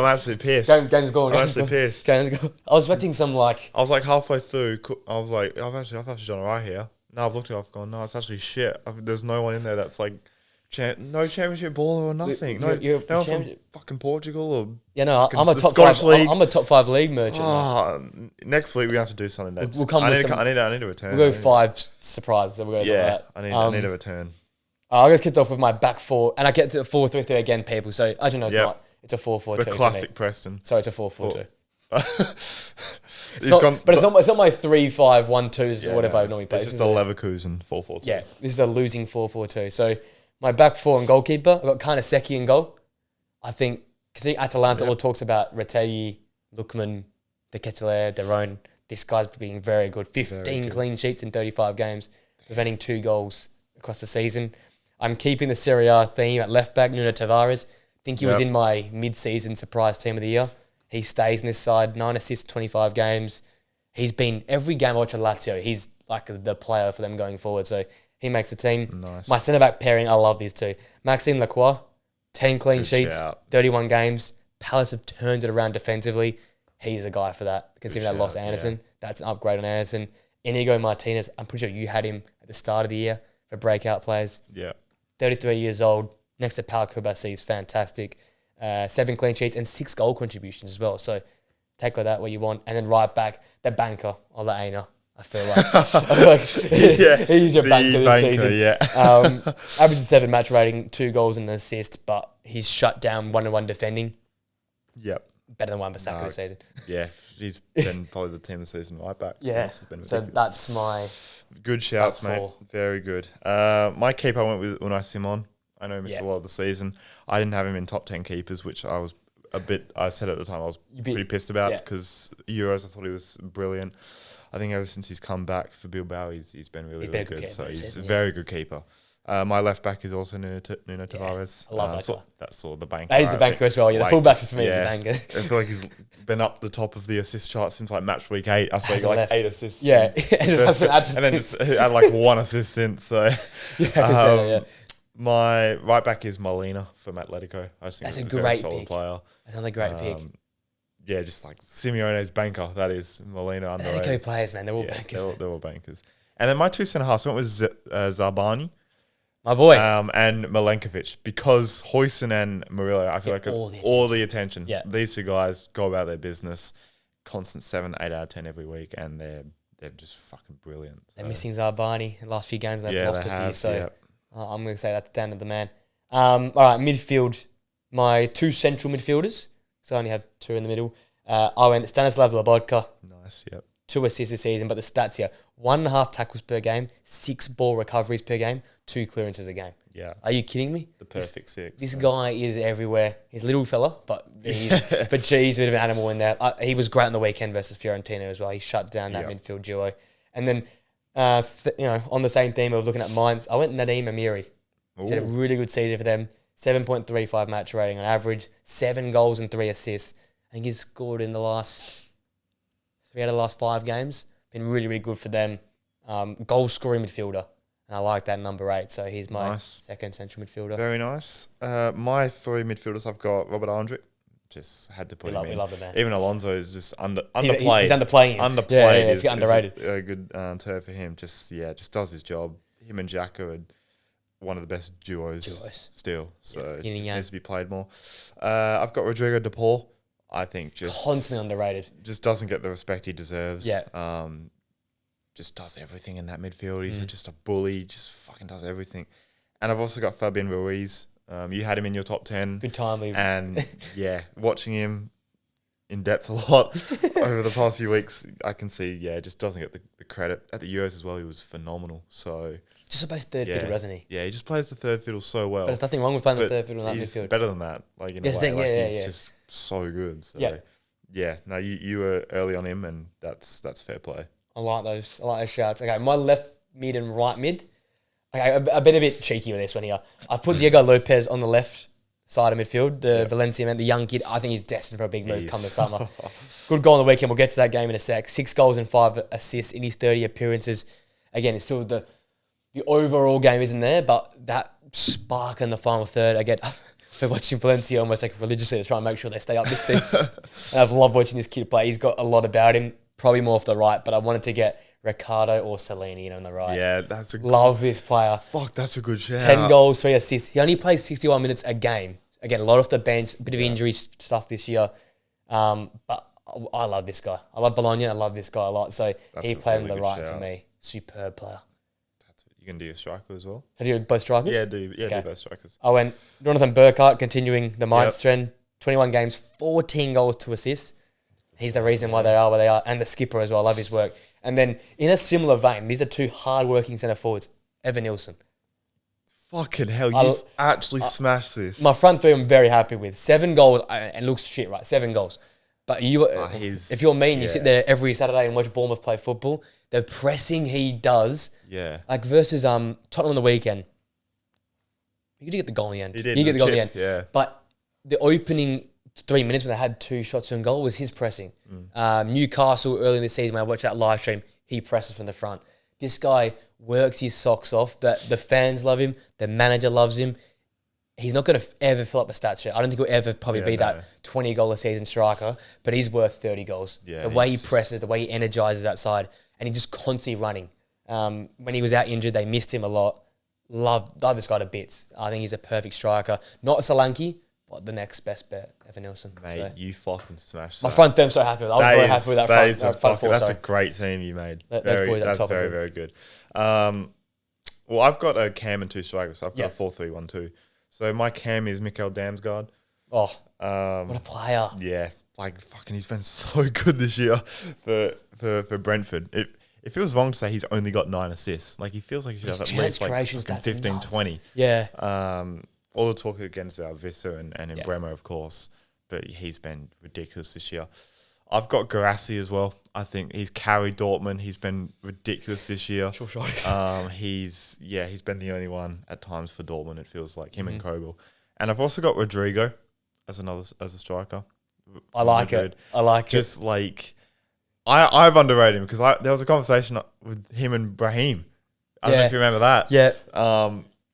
actually pissed. Game's gone. I'm actually pissed. Game's gone. I was expecting some I was like halfway through. I was like, I've actually done alright here. Now I've looked at it, I've gone, no, it's actually shit. There's no one in there that's like, no championship baller or nothing. No one from fucking Portugal or I'm a top 5 league. I'm a top 5 league merchant. Next week we have to do something. We'll come with I need a return. We'll go 5 surprises. We'll go that. I need a return. I just kicked off with my back 4, and I get to 4-3-3 again, people. So I don't know, it's not. It's a 4-4-2. The classic Preston. So it's a 4-4-2. It's not my 3-5-1-2s or whatever I normally play. This is the Leverkusen 4-4-2. Yeah, this is a losing 4-4-2. So my back 4 and goalkeeper, I've got kind of Secchi in goal. I think, because Atalanta all talks about Retegui, Lookman, De Ketelaere, Derone. This guy's being very good. 15 clean sheets in 35 games, preventing 2 goals across the season. I'm keeping the Serie A theme at left back, Nuno Tavares. think he was in my mid-season surprise team of the year. He stays in this side, 9 assists, 25 games. He's been, every game I watch at Lazio, he's like the player for them going forward. So he makes the team. Nice. My centre-back pairing, I love these two. Maxime Lacroix, 10 clean Good sheets, shout. 31 games. Palace have turned it around defensively. He's the guy for that. Considering they lost Anderson, that's an upgrade on Anderson. Inigo Martinez, I'm pretty sure you had him at the start of the year for breakout players. Yeah. 33 years old, next to Pal Kubasi, is fantastic. 7 clean sheets and 6 goal contributions as well. So take all that what you want. And then right back, the banker, Olaina. I feel like, he's your banker this season. Yeah. Averages 7 match rating, 2 goals and an assist, but he's shut down 1-1 defending. Yep. Better than Wan-Bissaka this season. Yeah, he's been probably the team of the season right back. Yeah. So that's my good shouts, mate. four. Very good. My keeper, I went with Unai Simon. I know he missed a lot of the season. I didn't have him in top 10 keepers, which I was I said at the time I was pretty pissed about because Euros, I thought he was brilliant. I think ever since he's come back for Bilbao, he's been really good. Keeper, so he's a very good keeper. My left back is also Nuno Tavares. I love that guy. That's all the banker. That is the banker as well. Yeah, the fullback is for me the banker. I feel like he's been up the top of the assist chart since like match week 8. I swear he got like 8 assists. Yeah, and then just had like 1 assist since. So my right back is Molina from Atletico. I just think that's a very great solid pick. player. That's another great pick. Yeah, just like Simeone's banker. That is Molina underrated. Atletico players, man, they're all bankers. They're all bankers. And then my 2 centre halves went with Zabani. My boy. And Milenkovic, because Huijsen and Murillo, I feel like all the attention. Yeah. These 2 guys go about their business, constant 7, 8 out of 10 every week, and they're just fucking brilliant. So. They're missing Zarbani. The last few games they've lost a few, so I'm going to say that's down to the man. All right, midfield. My 2 central midfielders, so I only have 2 in the middle. I went Stanislav Lobotka. Nice, yep. 2 assists this season, but the stats here, 1.5 tackles per game, 6 ball recoveries per game, 2 clearances a game. Yeah. Are you kidding me? The perfect 6. This guy is everywhere. He's a little fella, but he's a bit of an animal in there. He was great on the weekend versus Fiorentina as well. He shut down that midfield duo. And then, on the same theme of looking at Mainz, I went Nadim Amiri. He's had a really good season for them. 7.35 match rating on average, 7 goals and 3 assists. I think he's scored in the last 3 out of the last 5 games. Been really, really good for them. Goal scoring midfielder. And I like that number 8. So he's my second central midfielder. Very nice. My 3 midfielders, I've got Robert Andrić. Just had to put him in. We love the man. Even Alonso is just underplayed. He's underplaying. Underplayed is underrated. A good term for him. Just does his job. Him and Xhaka are one of the best duos. Still. So it needs to be played more. I've got Rodrigo de Paul. I think just constantly underrated. Just doesn't get the respect he deserves. Yeah. Just does everything in that midfield. He's just a bully. Just fucking does everything. And I've also got Fabian Ruiz. You had him in your top 10. Good time, leaving. And watching him in depth a lot over the past few weeks, I can see, just doesn't get the credit. At the Euros as well, he was phenomenal. So just supposed third fiddle, doesn't he? Yeah, he just plays the third fiddle so well. But there's nothing wrong with playing the third fiddle in that midfield. Better than that. Like, in a way. He's just so good. So no, you were early on him, and that's fair play. I like those shouts. Okay, my left mid and right mid. Okay, I've been a bit cheeky with this one here. I put Diego Lopez on the left side of midfield, the Valencia man, the young kid. I think he's destined for a big move come the summer. Good goal on the weekend. We'll get to that game in a sec. 6 goals and 5 assists in his 30 appearances. Again, it's still the overall game isn't there, but that spark in the final third, I get for watching Valencia almost like religiously to try and make sure they stay up this season. And I've loved watching this kid play. He's got a lot about him, probably more off the right, but I wanted to get Ricardo or Salini on the right. Yeah, love this player. Fuck, that's a good shout. 10 goals, 3 assists. He only plays 61 minutes a game. Again, a lot off the bench, a bit of injury stuff this year. But I love this guy. I love Bologna. I love this guy a lot. So he played on the right for me. Superb player. You can do your striker as well. Can I do both strikers? Do both strikers. I went Jonathan Burkhart, continuing the Mainz trend. 21 games, 14 goals, 2 assists. He's the reason why they are where they are. And the skipper as well. I love his work. And then in a similar vein, these are 2 hard-working centre forwards. Evan Nilsson. Fucking hell, you've actually smashed this. My front 3 I'm very happy with. 7 goals, and looks shit, right? 7 goals. But if you're me and you sit there every Saturday and watch Bournemouth play football, the pressing he does, like versus Tottenham on the weekend, you did get the goal in the end. He did. You get the goal in the end. Yeah. But the opening 3 minutes when they had 2 shots on goal was his pressing. Newcastle early in the season when I watched that live stream, he presses from the front. This guy works his socks off. The fans love him. The manager loves him. He's not going to ever fill up the stat sheet. I don't think he'll ever probably be that 20-goal a season striker, but he's worth 30 goals. Yeah, the way he presses, the way he energizes that side, and he's just constantly running. When he was out injured, they missed him a lot. Love this guy to bits. I think he's a perfect striker. Not Solanke, but the next best bet, Evan Nilsson. Mate, so. you fucking smashed that. My front team's so happy with that. I was very happy with that front four. That's a great team you made. That's very, very good. Well, I've got a cam and 2 strikers, so I've got a 4-3-1-2. So my cam is Mikkel Damsgaard. Oh, what a player. Yeah, like fucking he's been so good this year for Brentford. It feels wrong to say he's only got 9 assists. Like, he feels like he should have at least like 15, 20. Yeah. All the talk against about Visser and Embremo, of course, but he's been ridiculous this year. I've got Garassi as well. I think he's carried Dortmund. He's been ridiculous this year. Sure shoulders. He's been the only one at times for Dortmund. It feels like him and Kobel. And I've also got Rodrigo as a striker. I like it. Just like I've underrated him because there was a conversation with him and Brahim. I don't know if you remember that. Yeah.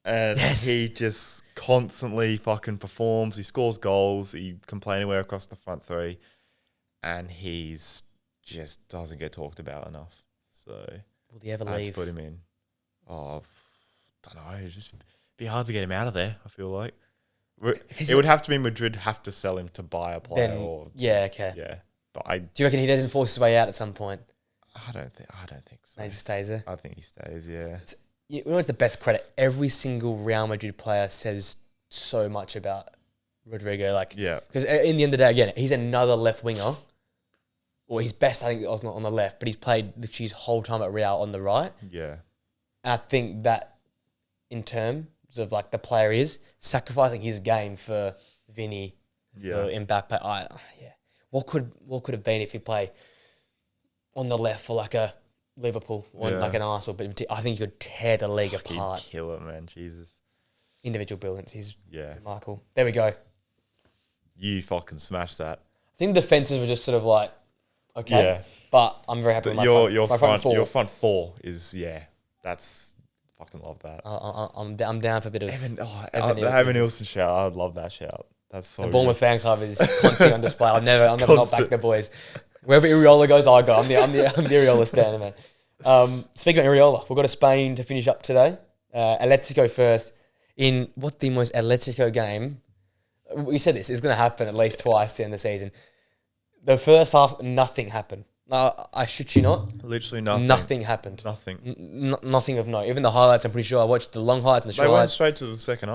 And he just constantly fucking performs. He scores goals. He can play anywhere across the front 3. And he's just doesn't get talked about enough. So will he ever I leave? Had to put him in. Oh, don't know. It'd just be hard to get him out of there, I feel like. It would have to be Madrid have to sell him to buy a player. Yeah. But do you reckon he doesn't force his way out at some point? I don't think so. He just stays there? I think he stays, yeah. You know what's the best credit? Every single Real Madrid player says so much about Rodrigo. Because in the end of the day, again, he's another left winger. Well, he's best, I think, was not on the left, but he's played his whole time at Real on the right. Yeah. And I think that in terms of like the player is sacrificing his game for Vinny, for Mbappe. What could have been if he played on the left for like a Liverpool or like an Arsenal? But I think he could tear the league apart. He'd kill it, man. Jesus. Individual brilliance. He's remarkable. There we go. You fucking smashed that. I think the defenses were just sort of like, okay, but I'm very happy with my front four. Your front 4 is, that's fucking love that. I'm down for a bit of Evan Nilsson shout. I would love that shout. That's so the Bournemouth fan club is constantly on display. I'll never not back the boys. Wherever Iriola goes, I go. I'm the Iriola stand, man. Speaking of Iriola, we've got to Spain to finish up today. Atletico first. In what the most Atletico game, we said this is going to happen at least twice in the season. The first half, nothing happened. I shit you not. Literally nothing. Nothing happened. Nothing. Nothing of note. Even the highlights, I'm pretty sure I watched the long highlights and the short highlights. They went straight to the second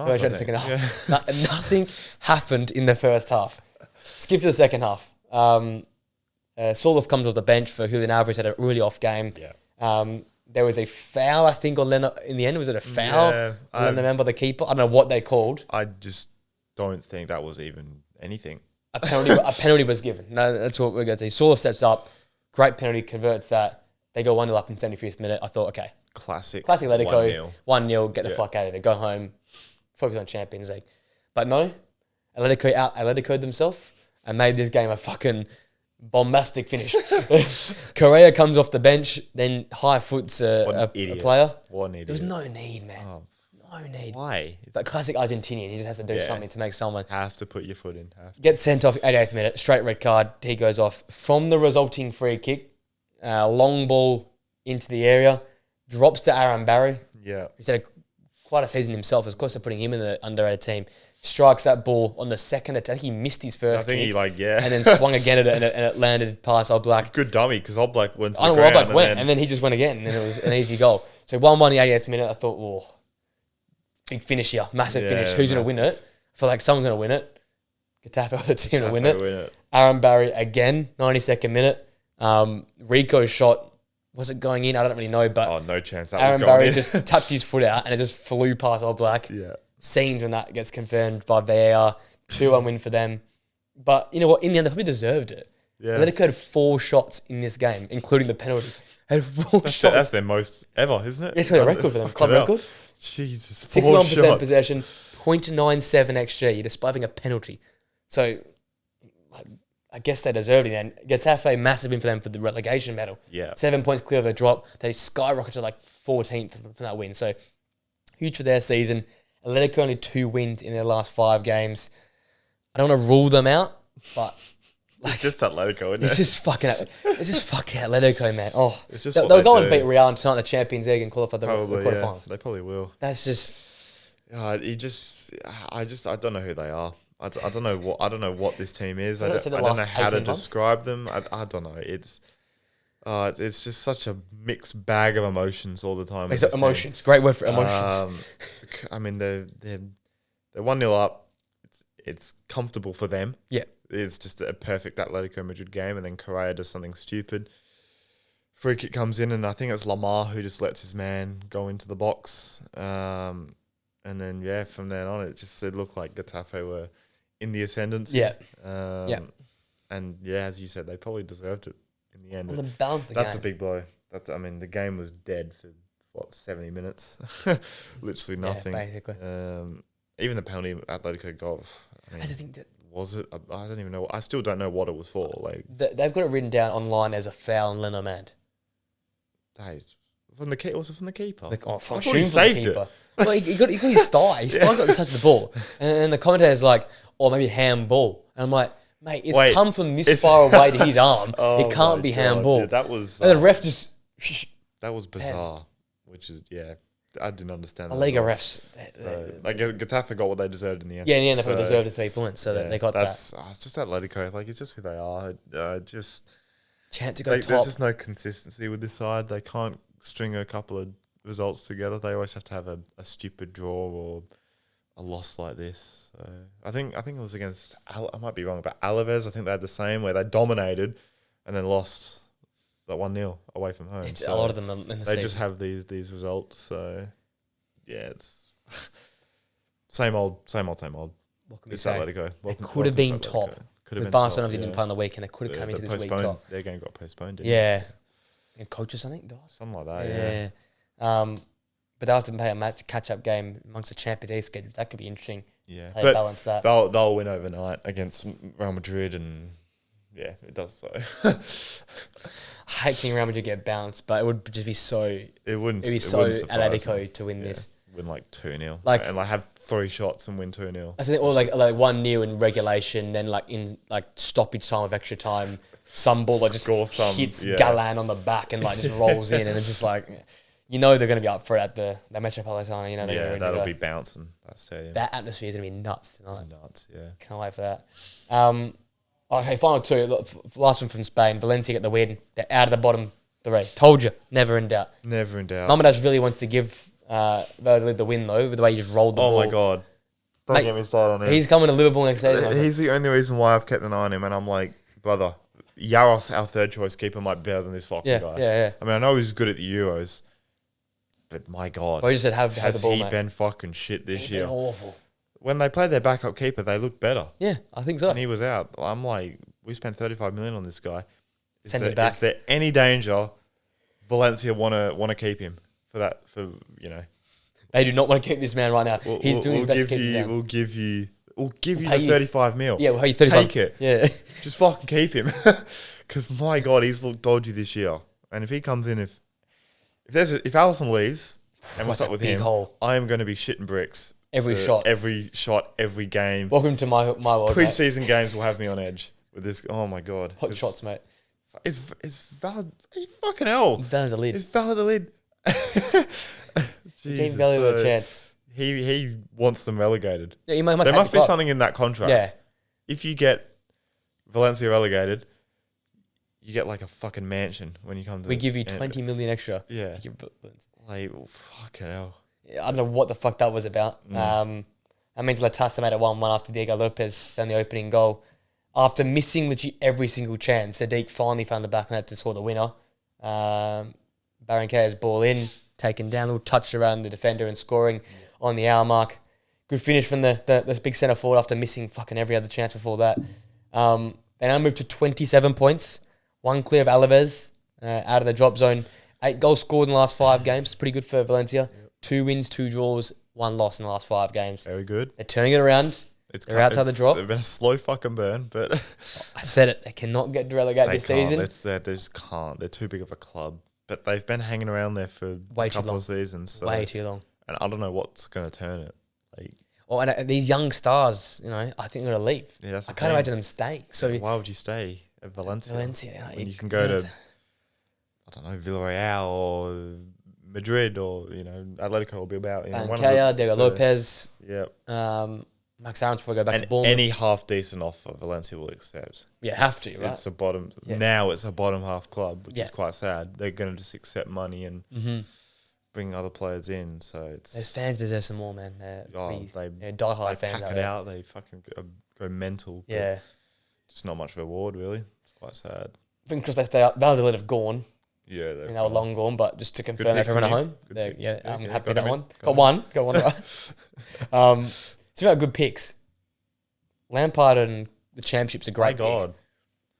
half. Nothing happened in the first half. Skip to the second half. Sorloth comes off the bench for Julian Alvarez, had a really off game. Yeah. There was a foul, I think, on Leno. In the end, was it a foul? Yeah. I remember the keeper. I don't know what they called. I just don't think that was even anything. A penalty was given. No, that's what we're going to see. Sorloth steps up. Great penalty, converts that. They go 1-0 up in 75th minute. I thought, okay. Classic Atletico. 1-0, get the fuck out of it. Go home. Focus on Champions League. But no, Atletico out-Atletico'd themselves and made this game a fucking bombastic finish. Correa comes off the bench, then high foots a player. What an idiot. There was no need, man. No need. Why? It's like classic Argentinian. He just has to do something to make someone. Have to put your foot in. Get sent off 88th minute, straight red card. He goes off from the resulting free kick. Long ball into the area. Drops to Aaron Barry. Yeah. He's had quite a season himself. It was close to putting him in the under-8 team. Strikes that ball on the second attack. He missed his first kick. And then swung again at it, and it landed past Oblak. Good dummy, because Oblak went to the ground. Oblak went, and then he just went again, and it was an easy goal. So 1-1 in the 88th minute. I thought, big finish here. Massive finish. Who's going to win it? I feel like someone's going to win it. Getafe are the team to win it. Aaron Barry again, 92nd minute. Rico's shot, was it going in? I don't really know, but no chance. Aaron Barry just tapped his foot out and it just flew past Oblak. Yeah. Scenes when that gets confirmed by VAR. 2-1 win for them. But you know what? In the end, they probably deserved it. Yeah. Atletico had 4 shots in this game, including the penalty. Had 4 shots. That's their most ever, isn't it? It's a record for them. Club record. Jesus. 61% possession, 0.97 XG, despite having a penalty. So I guess they deserved it then. Getafe, massive win for them for the relegation battle. Yeah. 7 points clear of the drop. They skyrocketed to like 14th for that win. So huge for their season. Atletico only 2 wins in their last 5 games. I don't want to rule them out, but it's just Atletico, isn't it? It's just fucking Atletico, man. Oh, it's just they'll go and beat Real tonight in the Champions League and qualify the quarterfinals. They probably will. That's just. I don't know who they are. I don't know what this team is. I don't know how to describe them. I don't know. It's just such a mixed bag of emotions all the time. Emotions. Great word for emotions. I mean, they're 1-0 up. It's comfortable for them. Yeah. It's just a perfect Atletico Madrid game, and then Correa does something stupid. Free kick comes in, and I think it's Lamar who just lets his man go into the box. And then, from then on, it looked like Getafe were in the ascendancy. Yeah. And, as you said, they probably deserved it in the end. On the balance of the That's game. a big blow. The game was dead for, 70 minutes? Literally nothing. Yeah, basically. Even the penalty Atletico got, I think that was it? I don't even know. I still don't know what it was for. Like they've got it written down online as a foul on Lenormand. That is from the keeper. Was it from the keeper? I thought he saved it. Well, he got his thigh. His thigh got to touch the ball, and the commentator's like, "Oh, maybe handball." And I'm like, "Mate, it's come from this far away to his arm. It can't be handball." Yeah, that was. And the ref just. That was bizarre. Which is I didn't understand. The Liga refs. Getafe got what they deserved in the end. Yeah, in the end, they deserved the 3 points, so they got that. It's just Atletico. It's just who they are. Chance to go top. There's just no consistency with this side. They can't string a couple of results together. They always have to have a stupid draw or a loss like this. So I think it was against. I might be wrong, but Alaves. I think they had the same where they dominated and then lost. Like 1-0 away from home. It's a lot of them in the season. They just have these results. So, it's same old. What can we it's say? Atletico. They could have been top. With Barcelona didn't play on the week, and they could have come into this week top. Their game got postponed. And coaches, I think, something like that. But they'll have to play a catch-up game amongst the Champions League schedule. That could be interesting. Yeah, but balance that. They'll win overnight against Real Madrid and. Yeah, it does so. I hate seeing Real Madrid get bounced, but it would just be so. It wouldn't. It'd be so Atletico to win this. Win 2-0, and have 3 shots and win 2-0. I think, or 1-0 in regulation, then in stoppage time of extra time, some ball just hits Galan on the back and just rolls in, and it's just they're going to be up for it at the Metropolitano. That'll be bouncing that stadium. That atmosphere is going to be nuts tonight. Yeah. Can't wait for that. Okay, final 2. Last one from Spain. Valencia get the win. They're out of the bottom 3. Told you. Never in doubt. Never in doubt. Mamadas really wants to give the win, though, with the way he just rolled the ball. Oh, my God. Don't get me started on him. He's coming to Liverpool next season. He's the only reason why I've kept an eye on him, and I'm like, brother, Yaros, our third choice keeper, might be better than this fucking guy. Yeah. I mean, I know he's good at the Euros, but my God. Well, you just said have the ball, has he been fucking shit this year? Been awful. When they played their backup keeper, they looked better. Yeah, I think so. And he was out. I'm like, we spent 35 million on this guy. Is Send him back. Is there any danger Valencia want to keep him for that? They do not want to keep this man right now. He's doing his best to keep him down. We'll give you the 35 mil. Yeah, we'll pay you 35. Take it. Yeah. Just fucking keep him. Because my God, he's looked dodgy this year. And if he comes in, if Alisson leaves and we're stuck with him, I am going to be shitting bricks. Every shot, every game. Welcome to my world. Pre-season games will have me on edge with this. Oh my God, hot shots, mate. It's valid. Fucking hell. It's Valladolid. It's Valladolid. Gave Valladolid a chance. He wants them relegated. Yeah, there must be something in that contract. Yeah. If you get Valencia relegated, you get a fucking mansion when you come to. We give you 20 million extra. Yeah. Fucking hell. I don't know what the fuck that was about. That means Latasa made it 1-1 after Diego Lopez found the opening goal. After missing legit every single chance, Sadiq finally found the back net to score the winner. Barranquella's ball in, taken down, a little touch around the defender and scoring on the hour mark. Good finish from the big centre forward after missing fucking every other chance before that. They now move to 27 points. 1 clear of Alaves out of the drop zone. 8 goals scored in the last 5 games. It's pretty good for Valencia. 2 wins, 2 draws, 1 loss in the last 5 games. Very good. They're turning it around. They're outside the drop. It's been a slow fucking burn, but I said it. They cannot get relegated this season. They just can't. They're too big of a club. But they've been hanging around there for a couple of seasons. So, way too long. And I don't know what's going to turn it. And these young stars, I think they're going to leave. Yeah, I can't imagine them staying. So why would you stay at Valencia? When you can go to, I don't know, Villarreal or Madrid or, Atletico will be about. Diego Lopez. Yep. Max Aaron's probably go back to Bournemouth. Any half decent offer Valencia will accept. Yeah, have to, right? It's a bottom. Yeah. Now it's a bottom half club, which is quite sad. They're going to just accept money and bring other players in. So those fans deserve some more, man. They're diehard fans. Pack it out. They fucking go mental. Yeah, just not much reward, really. It's quite sad. I think because they stay up, Valladolid have gone. Yeah, they were long gone. But just to confirm, everyone at home. I'm happy with that one. Got one right. Speaking about good picks, Lampard and the Championship's a great pick.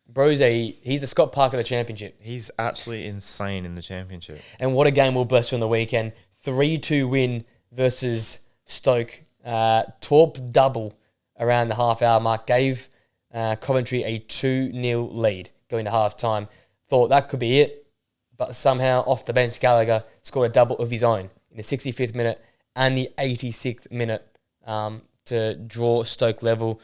Bro's he's the Scott Parker of the Championship. He's actually insane in the Championship. And what a game we'll bless you on the weekend. 3-2 win versus Stoke. Torp double around the half-hour mark. Gave Coventry a 2-0 lead going to half-time. Thought that could be it. But somehow, off the bench, Gallagher scored a double of his own in the 65th minute and the 86th minute to draw Stoke level.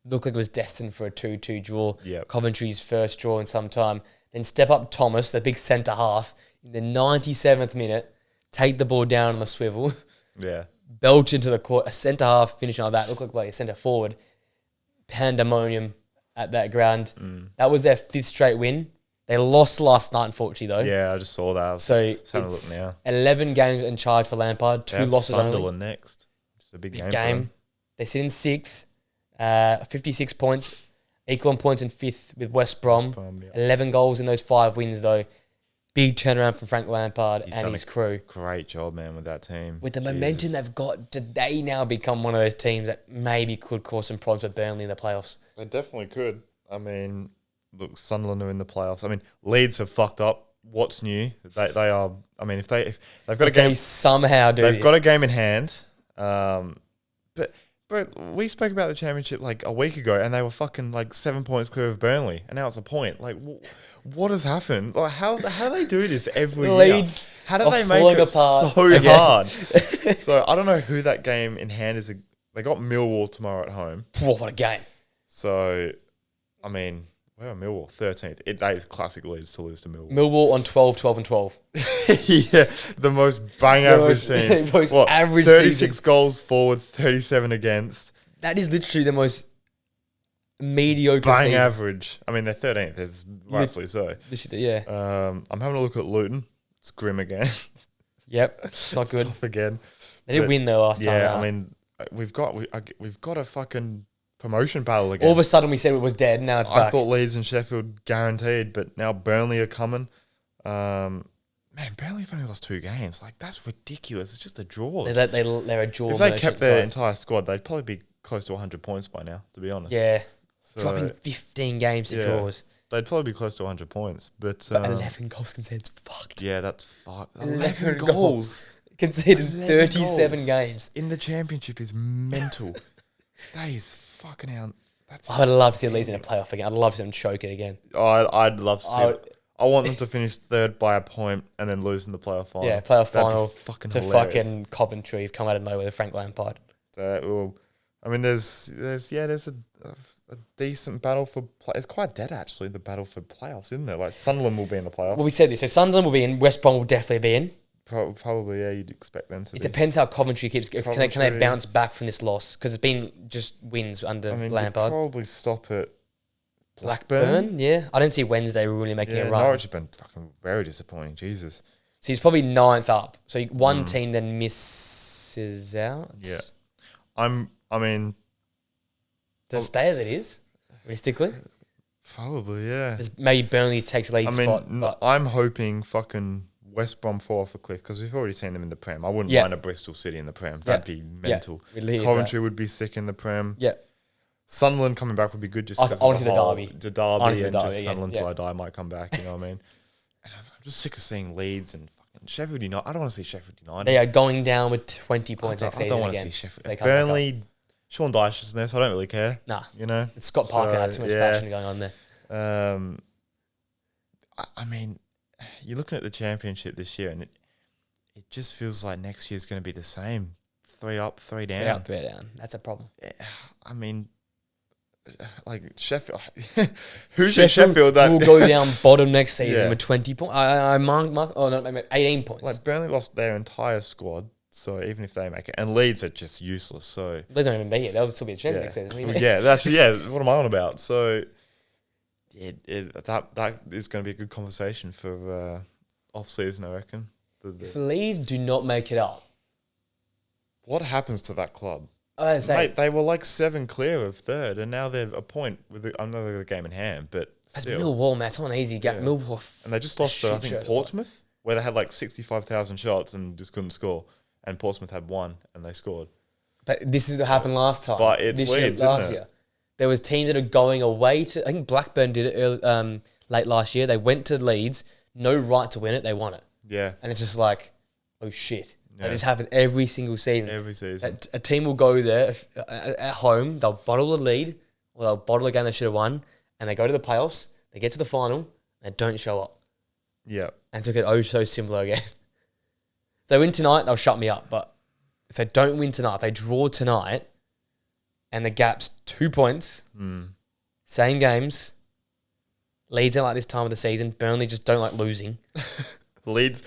Looked like it was destined for a 2-2 draw. Yep. Coventry's first draw in some time. Then step up Thomas, the big centre half, in the 97th minute, take the ball down on the swivel. Yeah. Belch into the court. A centre half finishing like that. Looked like a centre forward. Pandemonium at that ground. That was their 5th straight win. They lost last night, unfortunately, though. Yeah, I just saw that. So it's having a look now. 11 games in charge for Lampard. 2 losses only. Sunderland next. It's a big game for them. They sit in 6th. 56 points, equal on points in 5th with West Brom. 11 goals in those 5 wins, though. Big turnaround from Frank Lampard and his crew. Great job, man, with that team. With the momentum they've got, did they now become one of those teams that maybe could cause some problems with Burnley in the playoffs? They definitely could. I mean, look, Sunderland are in the playoffs. I mean, Leeds have fucked up. What's new? They are. I mean, if they've got a game, they somehow do. They've got a game in hand. But we spoke about the Championship like a week ago, and they were fucking like 7 points clear of Burnley, and now it's a point. Like, what has happened? Like, how do they do this every year? How do they make it so hard? So I don't know who that game in hand is. They got Millwall tomorrow at home. What a game! So, I mean, where are Millwall? 13th. That is classic Leeds to lose to Millwall. Millwall on 12, 12 and 12. Yeah, the most bang average team. The most average 36 season. goals forward, 37 against. That is literally the most mediocre bang season. Average. I mean, they're 13th, as rightfully so. Yeah. I'm having a look at Luton. It's grim again. Yep, it's not good. Tough again. They did win though last time. Yeah, I mean, we've got a fucking promotion battle again. All of a sudden we said it was dead, now it's back. I thought Leeds and Sheffield guaranteed, but now Burnley are coming. Man, Burnley have only lost 2 games. Like, that's ridiculous. It's just a draw. They're a draw. If they kept their entire squad, they'd probably be close to 100 points by now, to be honest. Yeah. So, dropping 15 games to draws. They'd probably be close to 100 points. But 11 goals conceded. Fucked. Yeah, that's fucked. 11 goals. Conceded 37 games. In the Championship is mental. That is fucking out. I'd love to see Leeds in a playoff again. I'd love to see them choke it again. I'd love to see it. I want them to finish 3rd by a point and then lose in the playoff final. Yeah, playoff final to hilarious. Fucking Coventry have come out of nowhere with Frank Lampard. I mean, there's a decent battle for. It's quite dead actually. The battle for playoffs, isn't it? Like Sunderland will be in the playoffs. Well, we said this. So Sunderland will be in. West Brom will definitely be in. Probably, yeah. You'd expect them to. It depends how Coventry keeps. Can they bounce back from this loss? Because it's been just wins under Lampard. Probably stop at Blackburn. Yeah, I didn't see Wednesday really making a run. Norwich has been fucking very disappointing. Jesus. So he's probably 9th up. So one team then misses out. Yeah, I mean, does it stay as it is? Realistically, probably yeah. Maybe Burnley takes a lead spot. But I'm hoping fucking West Brom fall off a cliff because we've already seen them in the Prem. I wouldn't mind a Bristol City in the Prem. That'd be mental. Coventry would be sick in the Prem. Yeah. Sunderland coming back would be good just because honestly, the derby. The derby and just Sunderland till I die might come back, you know what I mean? And I'm just sick of seeing Leeds and fucking Sheffield United. I don't want to see Sheffield United. They are going down with 20 points next season. I don't want to see Sheffield. Burnley, Sean Dyche is in there, so I don't really care. Nah. You know? It's Scott Parker has too much fashion going on there. I mean, you're looking at the championship this year, and it just feels like next year's going to be the same. 3 up, 3 down. 3 up, 3 down. That's a problem. I mean, like Sheffield. Who's in Sheffield that will go down bottom next season Yeah. with 20 points? 18 points. Like Burnley lost their entire squad, so even if they make it, and Leeds are just useless. So Leeds don't even be here. They'll still be a champion next season. What am I on about? So that is going to be a good conversation for off season, I reckon. If Leeds do not make it up, what happens to that club? Mate, they were like 7 clear of third, and now they're a point with another game in hand. But that's still. Millwall, man. It's not an easy game. Yeah. Millwall, And they just lost to, I think, Portsmouth, where they had like 65,000 shots and just couldn't score. And Portsmouth had 1 and they scored. But this is what happened last time. But it's Leeds, isn't it? There was teams that are going away to... I think Blackburn did it early, late last year. They went to Leeds, no right to win it. They won it. Yeah. And it's just like, oh, shit. Yeah. And this happens every single season. Every season. A team will go there at home, they'll bottle the lead, or they'll bottle a game they should have won, and they go to the playoffs, they get to the final, and they don't show up. Yeah. And took it so similar again. If they win tonight, they'll shut me up. But if they don't win tonight, if they draw tonight, and the gap's 2 points, same games, Leeds don't like this time of the season, Burnley just don't like losing. Leeds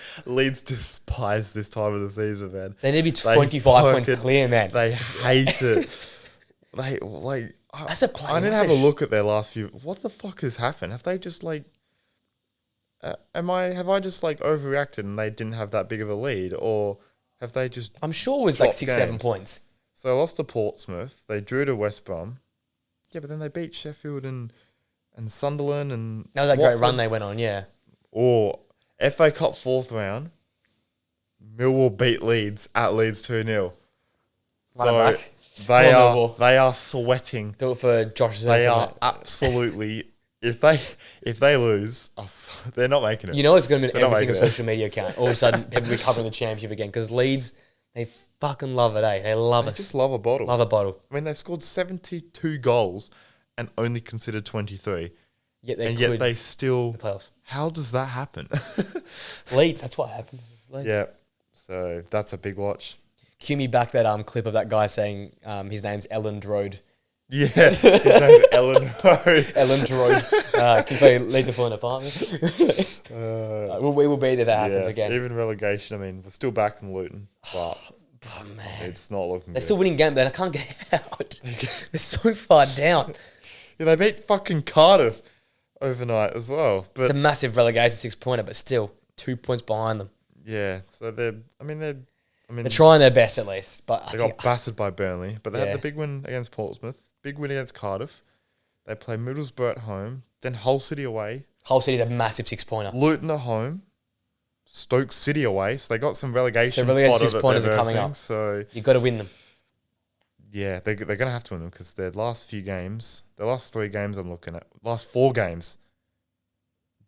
despise this time of the season, man. They need to be 25 points clear, man. They hate it. That's a play. I need to have a look at their last few. What the fuck has happened? Have they just like? Have I just like overreacted and they didn't have that big of a lead, or have they just? I'm sure it was like 6-7 points. So they lost to Portsmouth. They drew to West Brom. Yeah, but then they beat Sheffield and Sunderland and. That was a great run they went on, yeah. Or FA Cup 4th round, Millwall beat Leeds at Leeds 2-0. So they are sweating. Do it for Josh. They are absolutely. If they lose, they're not making it. You know it's going to be every single social media account. All of a sudden, people be covering the championship again because Leeds, they fucking love it, eh? They love us. Just love a bottle. Love a bottle. I mean, they've scored 72 goals and only considered 23. Yet they still the playoffs. How does that happen? Leeds, that's what happens. Yeah, so that's a big watch. Cue me back that clip of that guy saying his name's Ellen Drode. Yeah, his name's Ellen Drode. Ellen Drode. Can play Leeds are falling apart. We will be there if that happens again. Even relegation. I mean, we're still back in Luton, but man, it's not looking. They're still winning games, but I can't get out. They're so far down. Yeah, they beat fucking Cardiff overnight as well. But it's a massive relegation 6-pointer, but still 2 points behind them. Yeah, so they're trying their best at least. But they got battered by Burnley, but they had the big win against Portsmouth, big win against Cardiff. They play Middlesbrough at home, then Hull City away. Hull City's a massive 6-pointer. Luton at home, Stoke City away. So they got some relegation. So relegation 6-pointers are coming up. So you've got to win them. Yeah, they're going to have to win them because their last 3 games I'm looking at, last 4 games,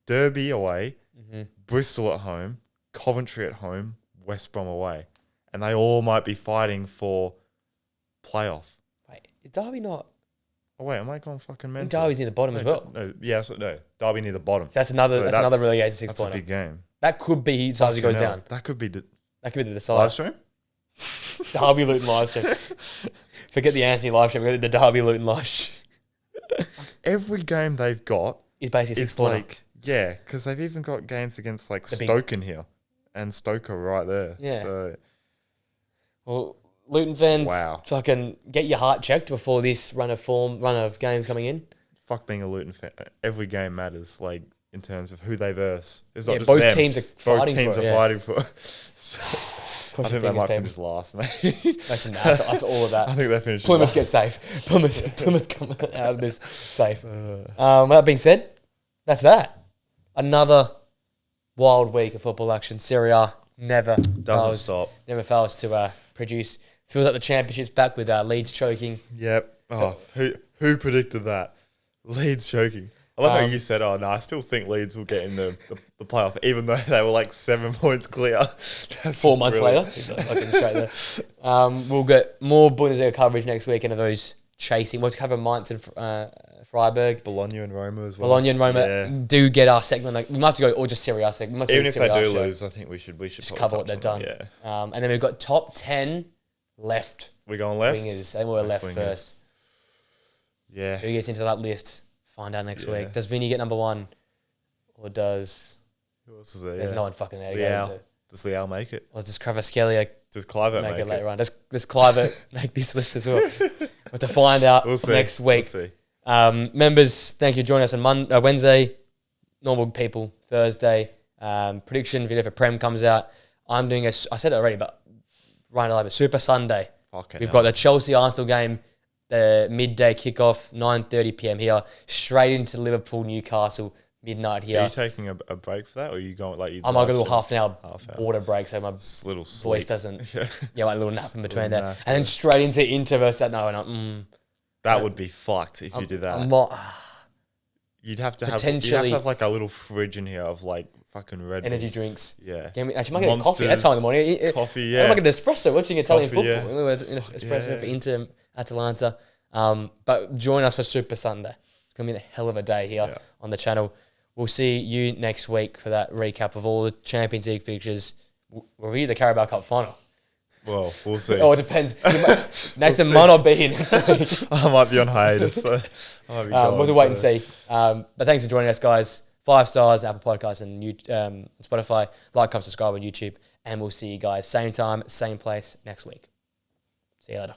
Derby away, Bristol at home, Coventry at home, West Brom away. And they all might be fighting for playoff. Wait, is Derby not? Oh, wait, am I going fucking mental? Derby's near the bottom as well. No, Derby near the bottom. So that's another relegation 6-pointer. That's a big game. That could be Derby goes down. That could be the decider. Live stream? Derby Luton live stream. Forget the Anthony live stream. Forget the Derby Luton live stream. Every game they've got is basically 6-pointer. Yeah, because they've even got games against like Stoke in here, and Stoke are right there. Yeah. So, well, Luton fans, fucking get your heart checked before this run of games coming in. Fuck being a Luton fan. Every game matters, like in terms of who they verse. It's not just both them. teams are fighting for it. Both teams are fighting for it. So, I think they might finish last, mate. Imagine that after all of that. I think they finished Plymouth last. Get safe. Plymouth come out of this safe. With that being said, that's that. Another wild week of football action. Serie A never fails to produce. Feels like the championship's back with Leeds choking. Yep. Oh, who predicted that? Leeds choking. I love how you said, "Oh no, I still think Leeds will get in the playoff, even though they were like 7 points clear." That's 4 months later, straight there. We'll get more Bundesliga coverage next week, and those chasing. We'll cover Mainz and Freiburg, Bologna and Roma as well. Bologna and Roma do get our segment. Like we might have to go, or just Serie A segment. Even if they do lose, I think we should just cover what they've done. Yeah. And then we've got top 10 left. We're going left. Wingers, and we're left first. Yeah. Who gets into that list? Find out next week. Does Vinny get number 1, or does? Who else is there? There's no one fucking there. Does Leal make it? Or does Kvaratskhelia Does Kluivert make it later on? Does Kluivert make this list as well? We'll have to find out next week. We'll see. Members, thank you for joining us on Wednesday. Normal people, Thursday. Prediction video for Prem comes out. I'm doing I said it already, but right now, Super Sunday. We've got the Chelsea-Arsenal game, the midday kickoff, 9:30 p.m. here, straight into Liverpool-Newcastle, midnight here. Are you taking a break for that, or are you going like? I'm going to do a half an hour water break, so my little voice doesn't. Like a little nap in between there, and then straight into Inter versus that. That would be fucked if you did that. You'd have to have like a little fridge in here of like fucking Red energy Bulls. drinks. Yeah. Actually, I might get coffee that time in the morning. Coffee, yeah. I'm like an espresso watching Italian football. Yeah. Espresso for Inter, Atalanta. But join us for Super Sunday. It's going to be a hell of a day here on the channel. We'll see you next week for that recap of all the Champions League fixtures. We'll review the Carabao Cup final. Well, we'll see. It depends. Nathan might not be here next week. I might be on hiatus. So we'll have to wait and see. But thanks for joining us, guys. 5 stars, Apple Podcasts and Spotify. Like, comment, subscribe on YouTube. And we'll see you guys same time, same place next week. See you later.